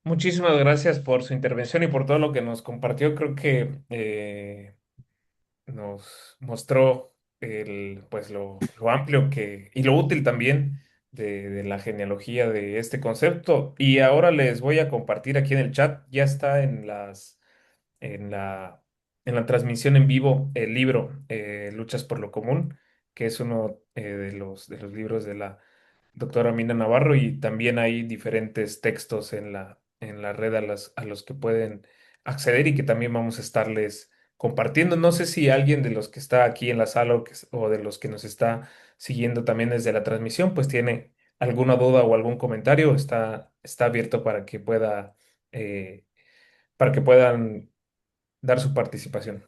Muchísimas gracias por su intervención y por todo lo que nos compartió. Creo que nos mostró pues lo amplio y lo útil también de la genealogía de este concepto. Y ahora les voy a compartir aquí en el chat, ya está en la, en la transmisión en vivo el libro Luchas por lo Común, que es uno de los libros de la doctora Mina Navarro, y también hay diferentes textos en la red a los que pueden acceder y que también vamos a estarles compartiendo. No sé si alguien de los que está aquí en la sala o de los que nos está siguiendo también desde la transmisión, pues tiene alguna duda o algún comentario, está abierto eh, para que puedan dar su participación.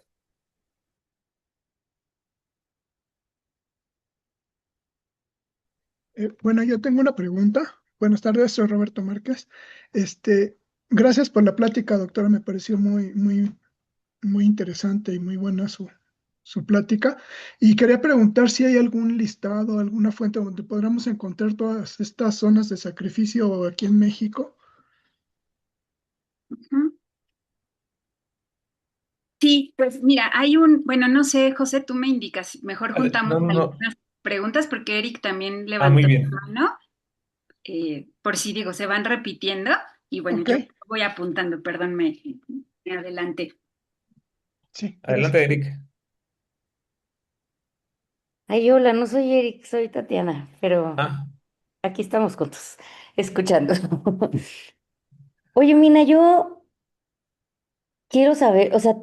Bueno, yo tengo una pregunta. Buenas tardes, soy Roberto Márquez. Este, Gracias por la plática, doctora. Me pareció muy interesante y muy buena su plática. Y quería preguntar si hay algún listado, alguna fuente donde podamos encontrar todas estas zonas de sacrificio aquí en México. Uh-huh. Sí, pues mira, bueno, no sé, José, tú me indicas, mejor juntamos No, no, no. algunas preguntas porque Eric también Ah, muy levantó la bien. mano, por si digo, se van repitiendo y bueno, Ok, yo voy apuntando, perdón, me adelanté. sí, Adelante, gracias. Eric. Ay, hola, no soy Eric, soy Tatiana, pero Ah, aquí estamos juntos, escuchando. Oye, Mina, yo quiero saber, o sea,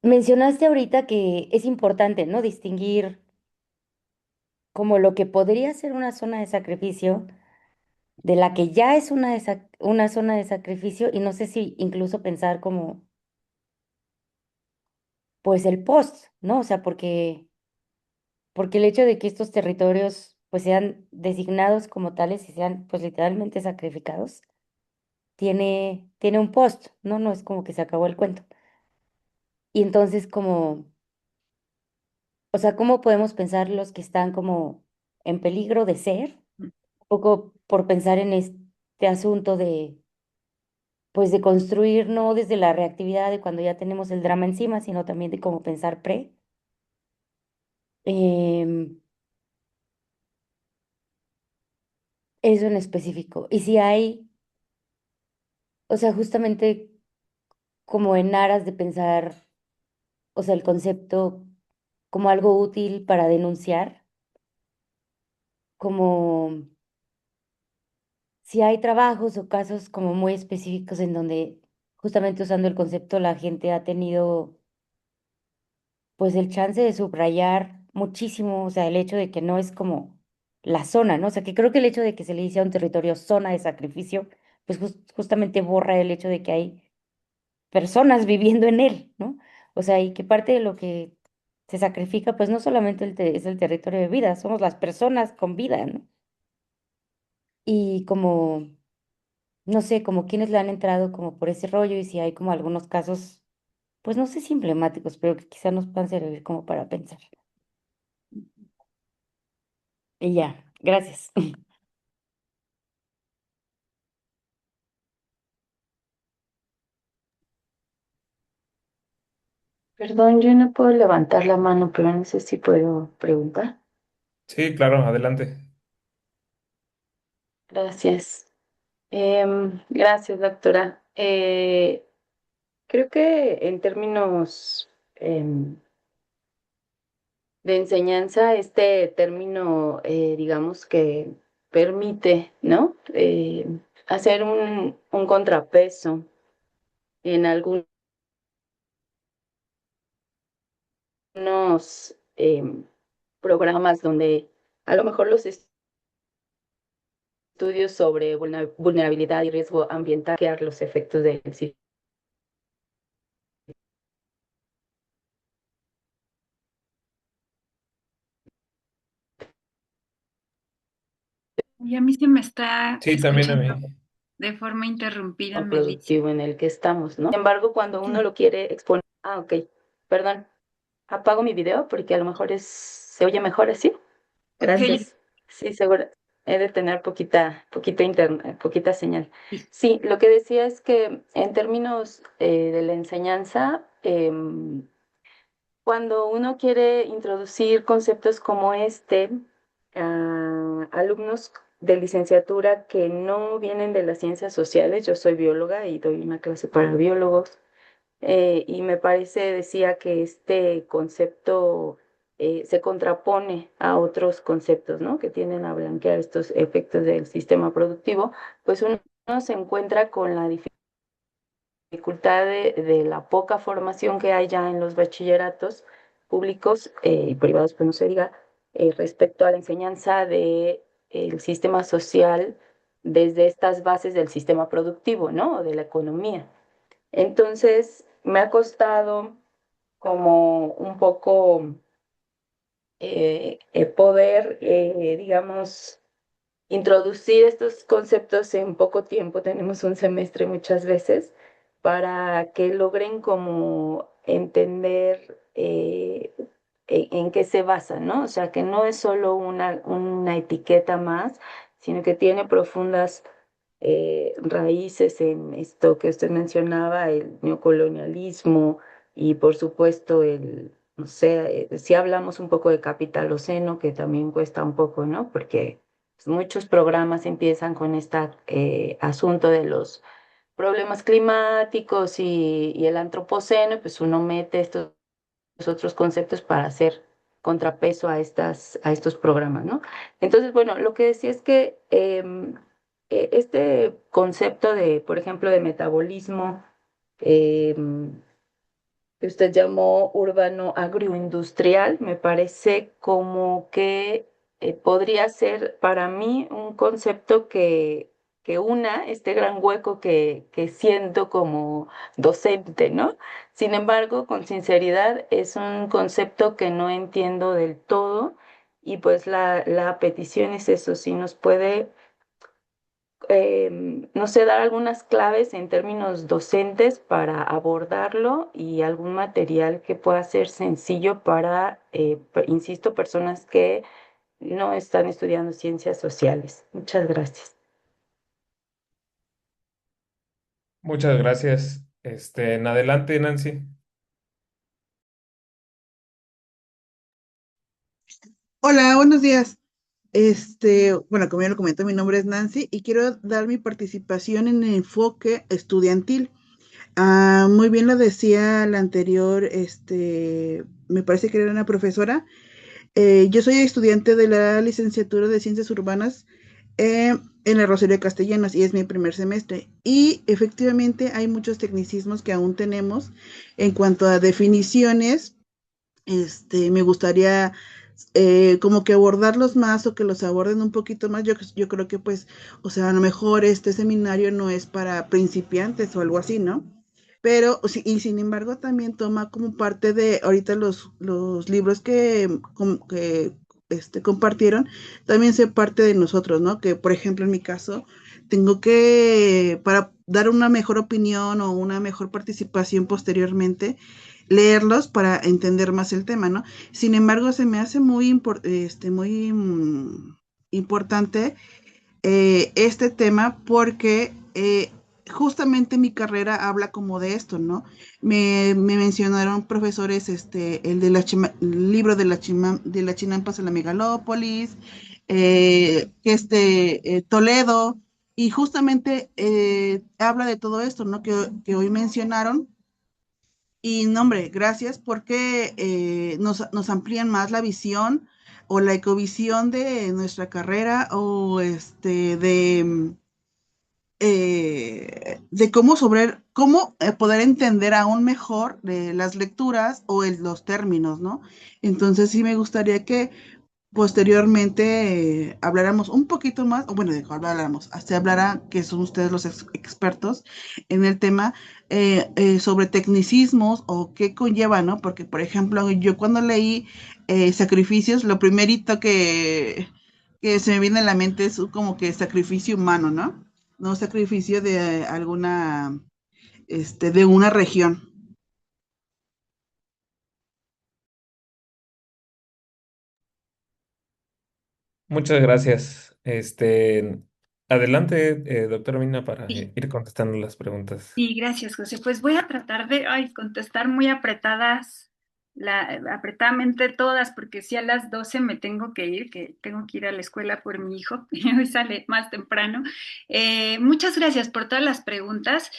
mencionaste ahorita que es importante, ¿no? Distinguir como lo que podría ser una zona de sacrificio de la que ya es una zona de sacrificio y no sé si incluso pensar como, pues, el post, ¿no? O sea, porque el hecho de que estos territorios, pues, sean designados como tales y sean, pues, literalmente sacrificados tiene un post, ¿no? No es como que se acabó el cuento. Y entonces como, o sea, ¿cómo podemos pensar los que están como en peligro de ser? poco por pensar en este asunto de, pues de construir no desde la reactividad de cuando ya tenemos el drama encima, sino también de cómo pensar pre. Em, Eso en específico. Y si hay, o sea, justamente como en aras de pensar, o sea, el concepto como algo útil para denunciar, como si hay trabajos o casos como muy específicos en donde justamente usando el concepto la gente ha tenido pues el chance de subrayar muchísimo, o sea, el hecho de que no es como la zona, ¿no? O sea, que creo que el hecho de que se le dice a un territorio zona de sacrificio, pues justamente borra el hecho de que hay personas viviendo en él, ¿no? O sea, y que parte de lo que se sacrifica, pues no solamente es el territorio de vida, somos las personas con vida, ¿no? Y como, no sé, como quienes le han entrado como por ese rollo y si hay como algunos casos, pues no sé si emblemáticos, pero que quizá nos puedan servir como para pensar. Y ya, gracias. Perdón, yo no puedo levantar la mano, pero no sé si puedo preguntar. Sí, claro, adelante. Gracias. Gracias, doctora. Creo que en términos de enseñanza, este término, digamos que permite, ¿no? Hacer un contrapeso en algunos programas donde a lo mejor los estudios sobre vulnerabilidad y riesgo ambiental, que los efectos del sistema Y a mí se me está Sí, también a escuchando mí. de forma interrumpida, Melissa. productivo en el que estamos, ¿no? Sin embargo, cuando uno Sí. lo quiere exponer, ok, perdón, apago mi video porque a lo mejor se oye mejor así. Ok, Gracias. Sí, seguro. He de tener poquita internet, poquita señal. Y Sí, lo que decía es que en términos de la enseñanza, cuando uno quiere introducir conceptos como este a alumnos de licenciatura que no vienen de las ciencias sociales, yo soy bióloga y doy una clase para biólogos, y me parece, decía que este concepto se contrapone a otros conceptos, ¿no? Que tienden a blanquear estos efectos del sistema productivo, pues uno se encuentra con la dificultad de la poca formación que hay ya en los bachilleratos públicos y privados, pues no se diga, respecto a la enseñanza de el sistema social desde estas bases del sistema productivo, ¿no? O de la economía. Entonces, me ha costado como un poco poder, digamos, introducir estos conceptos en poco tiempo, tenemos un semestre muchas veces, para que logren como entender en qué se basa, ¿no? O sea, que no es solo una etiqueta más, sino que tiene profundas raíces en esto que usted mencionaba, el neocolonialismo y por supuesto no sé, si hablamos un poco de capitaloceno, que también cuesta un poco, ¿no? Porque pues, muchos programas empiezan con este asunto de los problemas climáticos y el antropoceno, pues uno mete estos otros conceptos para hacer contrapeso a estos programas, ¿no? Entonces, bueno, lo que decía es que este concepto de, por ejemplo, de metabolismo, que usted llamó urbano agroindustrial, me parece como que podría ser para mí un concepto que una este gran hueco que siento como docente, ¿no? Sin embargo, con sinceridad, es un concepto que no entiendo del todo y pues la petición es eso, si nos puede no sé, dar algunas claves en términos docentes para abordarlo y algún material que pueda ser sencillo para, insisto, personas que no están estudiando ciencias sociales. Muchas gracias. Muchas gracias. En adelante, Nancy. Hola, buenos días. Bueno, como ya lo comenté, mi nombre es Nancy y quiero dar mi participación en el enfoque estudiantil. Muy bien lo decía la anterior, me parece que era una profesora. Yo soy estudiante de la licenciatura de Ciencias Urbanas en la Rosario Castellanos y es mi primer semestre. Y efectivamente hay muchos tecnicismos que aún tenemos en cuanto a definiciones. Me gustaría como que abordarlos más o que los aborden un poquito más. Yo creo que pues, o sea, a lo mejor este seminario no es para principiantes o algo así, ¿no? Pero, y sin embargo, también toma como parte de ahorita los libros que compartieron, también se parte de nosotros, ¿no? Que, por ejemplo, en mi caso, tengo que, para dar una mejor opinión o una mejor participación posteriormente, leerlos para entender más el tema, ¿no? Sin embargo, se me hace muy importante este tema porque justamente mi carrera habla como de esto, ¿no? Me mencionaron profesores, el de el libro de de la chinampas en la megalópolis, Toledo, y justamente habla de todo esto, ¿no? Que hoy mencionaron. Y no, hombre, gracias porque nos amplían más la visión o la ecovisión de nuestra carrera o de cómo poder entender aún mejor las lecturas o los términos, ¿no? Entonces sí me gustaría que posteriormente habláramos un poquito más, o bueno, dijo, habláramos, se hablará que son ustedes los expertos en el tema sobre tecnicismos o qué conlleva, ¿no? Porque, por ejemplo, yo cuando leí sacrificios, lo primerito que se me viene a la mente es como que sacrificio humano, ¿no? No sacrificio de de una región. Muchas gracias. Adelante, doctora Mina, para Sí. ir contestando las preguntas. Sí, gracias, José. Pues voy a tratar de contestar muy apretadamente todas, porque si a las 12 me tengo que ir, que tengo que ir a la escuela por mi hijo, y hoy sale más temprano. Muchas gracias por todas las preguntas,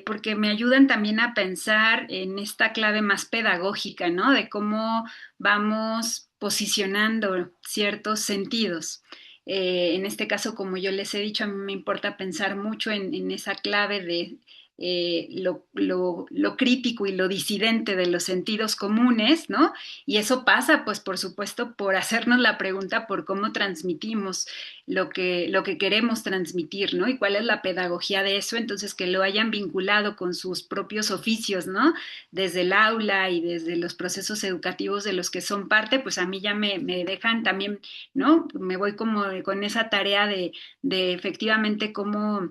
porque me ayudan también a pensar en esta clave más pedagógica, ¿no? De cómo vamos posicionando ciertos sentidos. En este caso, como yo les he dicho, a mí me importa pensar mucho en esa clave de lo crítico y lo disidente de los sentidos comunes, ¿no? Y eso pasa, pues, por supuesto, por hacernos la pregunta por cómo transmitimos lo que queremos transmitir, ¿no? Y cuál es la pedagogía de eso, entonces que lo hayan vinculado con sus propios oficios, ¿no? Desde el aula y desde los procesos educativos de los que son parte, pues a mí ya me dejan también, ¿no? Me voy como con esa tarea de efectivamente cómo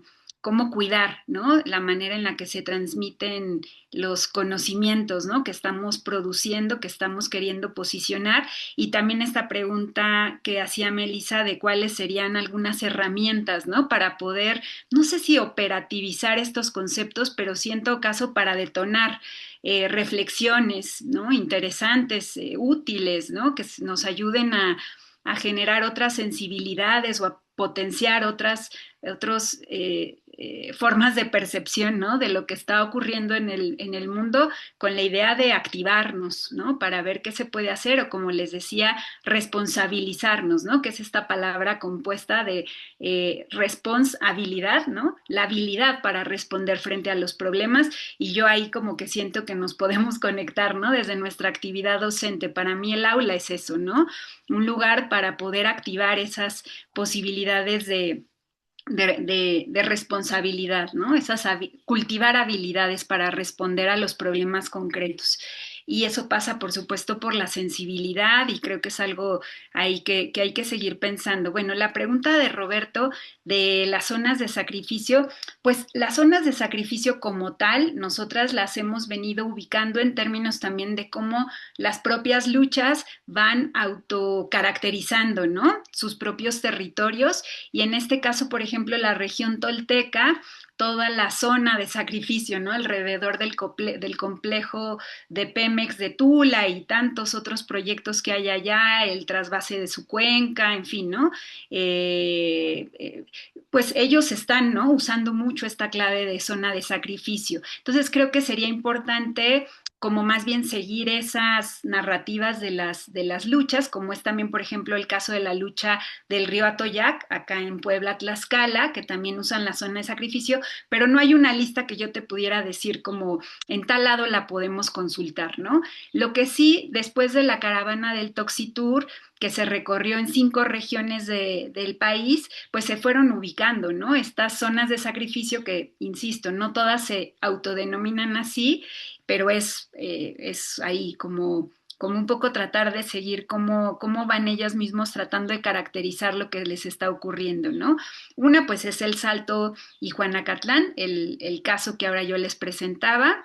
cuidar, ¿no? La manera en la que se transmiten los conocimientos, ¿no? Que estamos produciendo, que estamos queriendo posicionar. Y también esta pregunta que hacía Melissa de cuáles serían algunas herramientas, ¿no? Para poder, no sé si operativizar estos conceptos, pero sí en todo caso para detonar reflexiones, ¿no? Interesantes, útiles, ¿no? Que nos ayuden a generar otras sensibilidades o a potenciar otros formas de percepción, ¿no? De lo que está ocurriendo en el mundo con la idea de activarnos, ¿no? Para ver qué se puede hacer o como les decía, responsabilizarnos, ¿no? Que es esta palabra compuesta de responsabilidad, ¿no? La habilidad para responder frente a los problemas y yo ahí como que siento que nos podemos conectar, ¿no? Desde nuestra actividad docente. Para mí el aula es eso, ¿no? Un lugar para poder activar esas posibilidades de responsabilidad, ¿no? Cultivar habilidades para responder a los problemas concretos. y eso pasa, por supuesto, por la sensibilidad y creo que es algo ahí que hay que seguir pensando. Bueno, la pregunta de Roberto de las zonas de sacrificio, pues las zonas de sacrificio como tal, nosotras las hemos venido ubicando en términos también de cómo las propias luchas van autocaracterizando, ¿no? Sus propios territorios y en este caso, por ejemplo, la región tolteca, toda la zona de sacrificio, ¿no? Alrededor del complejo de Pemex de Tula y tantos otros proyectos que hay allá, el trasvase de su cuenca, en fin, ¿no? Pues ellos están, ¿no? Usando mucho esta clave de zona de sacrificio. Entonces creo que sería importante como más bien seguir esas narrativas de las luchas, como es también, por ejemplo, el caso de la lucha del río Atoyac, acá en Puebla, Tlaxcala, que también usan la zona de sacrificio, pero no hay una lista que yo te pudiera decir como en tal lado la podemos consultar, ¿no? Lo que sí, después de la caravana del Toxitour, que se recorrió en 5 regiones del país, pues se fueron ubicando, ¿no? Estas zonas de sacrificio que, insisto, no todas se autodenominan así, pero es ahí como un poco tratar de seguir cómo van ellos mismos tratando de caracterizar lo que les está ocurriendo, ¿no? Una, pues es el Salto y Juanacatlán, el caso que ahora yo les presentaba,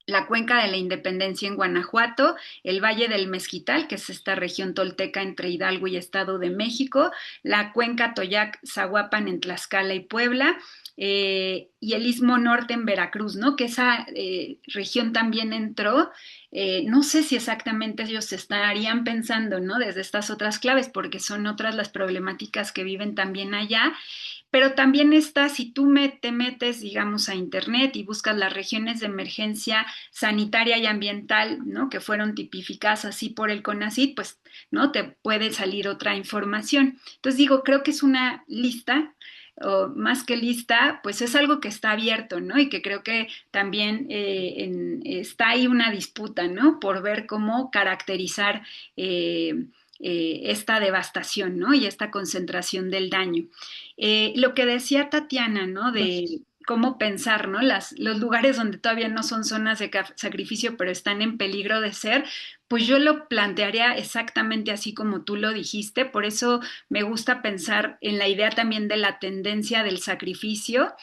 la Cuenca de la Independencia en Guanajuato, el Valle del Mezquital, que es esta región tolteca entre Hidalgo y Estado de México, la Cuenca Toyac-Zahuapan en Tlaxcala y Puebla, y el Istmo Norte en Veracruz, ¿no? Que esa región también entró. No sé si exactamente ellos estarían pensando, ¿no? Desde estas otras claves, porque son otras las problemáticas que viven también allá, pero también está, si tú te metes, digamos, a internet y buscas las regiones de emergencia sanitaria y ambiental, ¿no? Que fueron tipificadas así por el CONACYT, pues, ¿no? Te puede salir otra información. Entonces digo, creo que es una lista, o más que lista, pues es algo que está abierto, ¿no? Y que creo que también está ahí una disputa, ¿no? Por ver cómo caracterizar esta devastación, ¿no? Y esta concentración del daño. Lo que decía Tatiana, ¿no? De cómo pensar, ¿no? Los lugares donde todavía no son zonas de sacrificio, pero están en peligro de ser, pues yo lo plantearía exactamente así como tú lo dijiste, por eso me gusta pensar en la idea también de la tendencia del sacrificio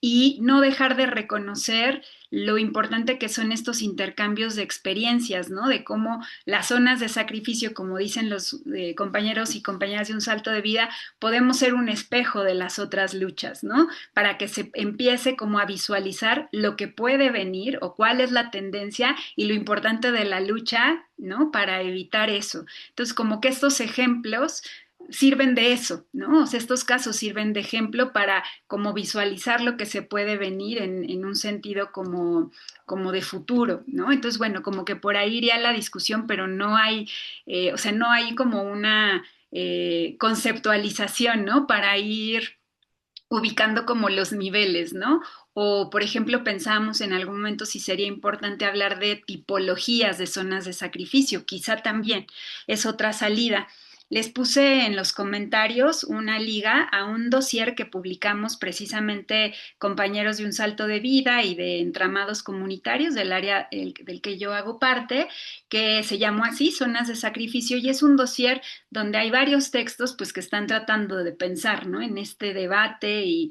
y no dejar de reconocer lo importante que son estos intercambios de experiencias, ¿no? De cómo las zonas de sacrificio, como dicen los compañeros y compañeras de un salto de vida, podemos ser un espejo de las otras luchas, ¿no? Para que se empiece como a visualizar lo que puede venir o cuál es la tendencia y lo importante de la lucha, ¿no? Para evitar eso. Entonces, como que estos ejemplos sirven de eso, ¿no? O sea, estos casos sirven de ejemplo para como visualizar lo que se puede venir en un sentido como de futuro, ¿no? Entonces, bueno, como que por ahí iría la discusión, pero no hay, o sea, no hay como una conceptualización, ¿no? Para ir ubicando como los niveles, ¿no? O, por ejemplo, pensábamos en algún momento si sería importante hablar de tipologías de zonas de sacrificio, quizá también es otra salida. Les puse en los comentarios una liga a un dossier que publicamos precisamente compañeros de Un Salto de Vida y de entramados comunitarios del área del que yo hago parte, que se llamó así, Zonas de Sacrificio, y es un dossier donde hay varios textos pues que están tratando de pensar, ¿no? En este debate y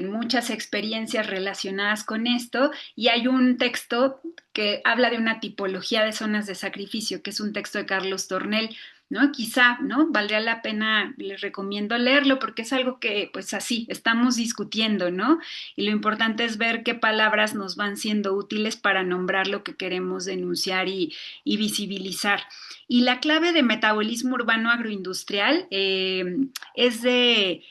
muchas experiencias relacionadas con esto y hay un texto que habla de una tipología de zonas de sacrificio, que es un texto de Carlos Tornel, ¿no? Quizá, ¿no? Valdría la pena, les recomiendo leerlo porque es algo que, pues así, estamos discutiendo, ¿no? Y lo importante es ver qué palabras nos van siendo útiles para nombrar lo que queremos denunciar y visibilizar. Y la clave de metabolismo urbano agroindustrial es de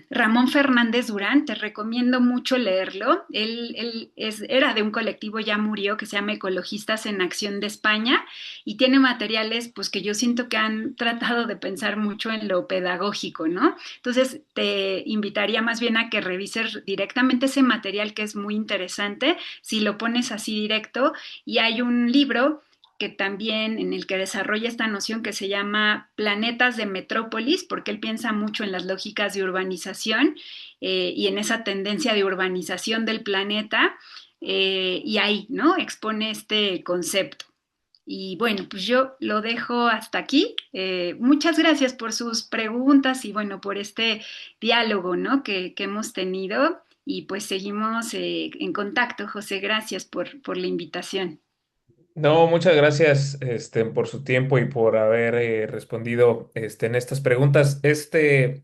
Ramón Fernández Durán, te recomiendo mucho leerlo. Era de un colectivo, ya murió, que se llama Ecologistas en Acción de España y tiene materiales pues que yo siento que han tratado de pensar mucho en lo pedagógico, ¿no? Entonces te invitaría más bien a que revises directamente ese material que es muy interesante, si lo pones así directo y hay un libro que también en el que desarrolla esta noción que se llama planetas de metrópolis, porque él piensa mucho en las lógicas de urbanización y en esa tendencia de urbanización del planeta. y ahí, ¿no? Expone este concepto. Y bueno, pues yo lo dejo hasta aquí. Muchas gracias por sus preguntas y bueno, por este diálogo, ¿no? que hemos tenido. Y pues seguimos en contacto, José. Gracias por la invitación. No, muchas gracias, por su tiempo y por haber respondido, en estas preguntas. Esta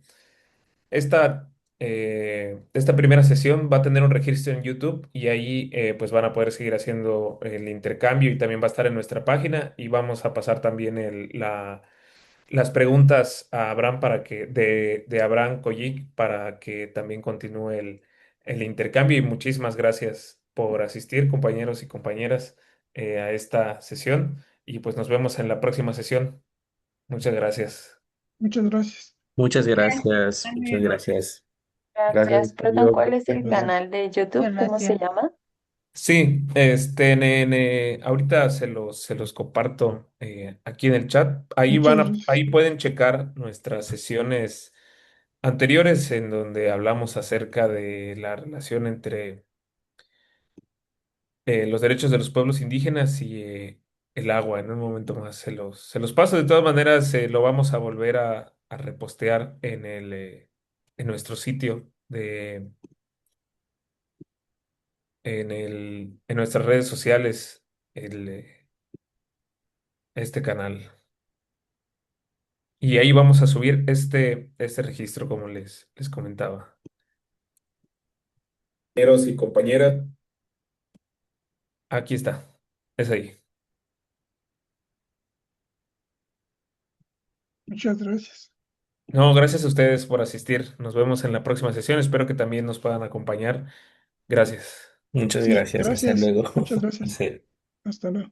primera sesión va a tener un registro en YouTube y ahí pues van a poder seguir haciendo el intercambio y también va a estar en nuestra página y vamos a pasar también las preguntas a Abraham de Abraham Koyik para que también continúe el intercambio y muchísimas gracias por asistir, compañeros y compañeras, a esta sesión y pues nos vemos en la próxima sesión. Muchas gracias. Muchas gracias. Muchas Gracias. gracias, Hasta muchas luego. gracias. Gracias, Gracias. Perdón, adiós. ¿cuál es el Gracias. canal de YouTube? Muchas ¿Cómo se gracias. llama? Sí, ahorita se los comparto aquí en el chat. Muchas gracias. Ahí pueden checar nuestras sesiones anteriores en donde hablamos acerca de la relación entre los derechos de los pueblos indígenas y el agua. En un momento más se los paso. De todas maneras, lo vamos a volver a repostear en nuestro sitio en nuestras redes sociales, el, eh, este canal. Y ahí vamos a subir este registro, como les comentaba. Compañeros y compañeras, aquí está. Es ahí. Muchas gracias. No, gracias a ustedes por asistir. Nos vemos en la próxima sesión. Espero que también nos puedan acompañar. Gracias. Muchas Sí, gracias, hasta gracias. luego. Muchas gracias. Sí. Hasta luego.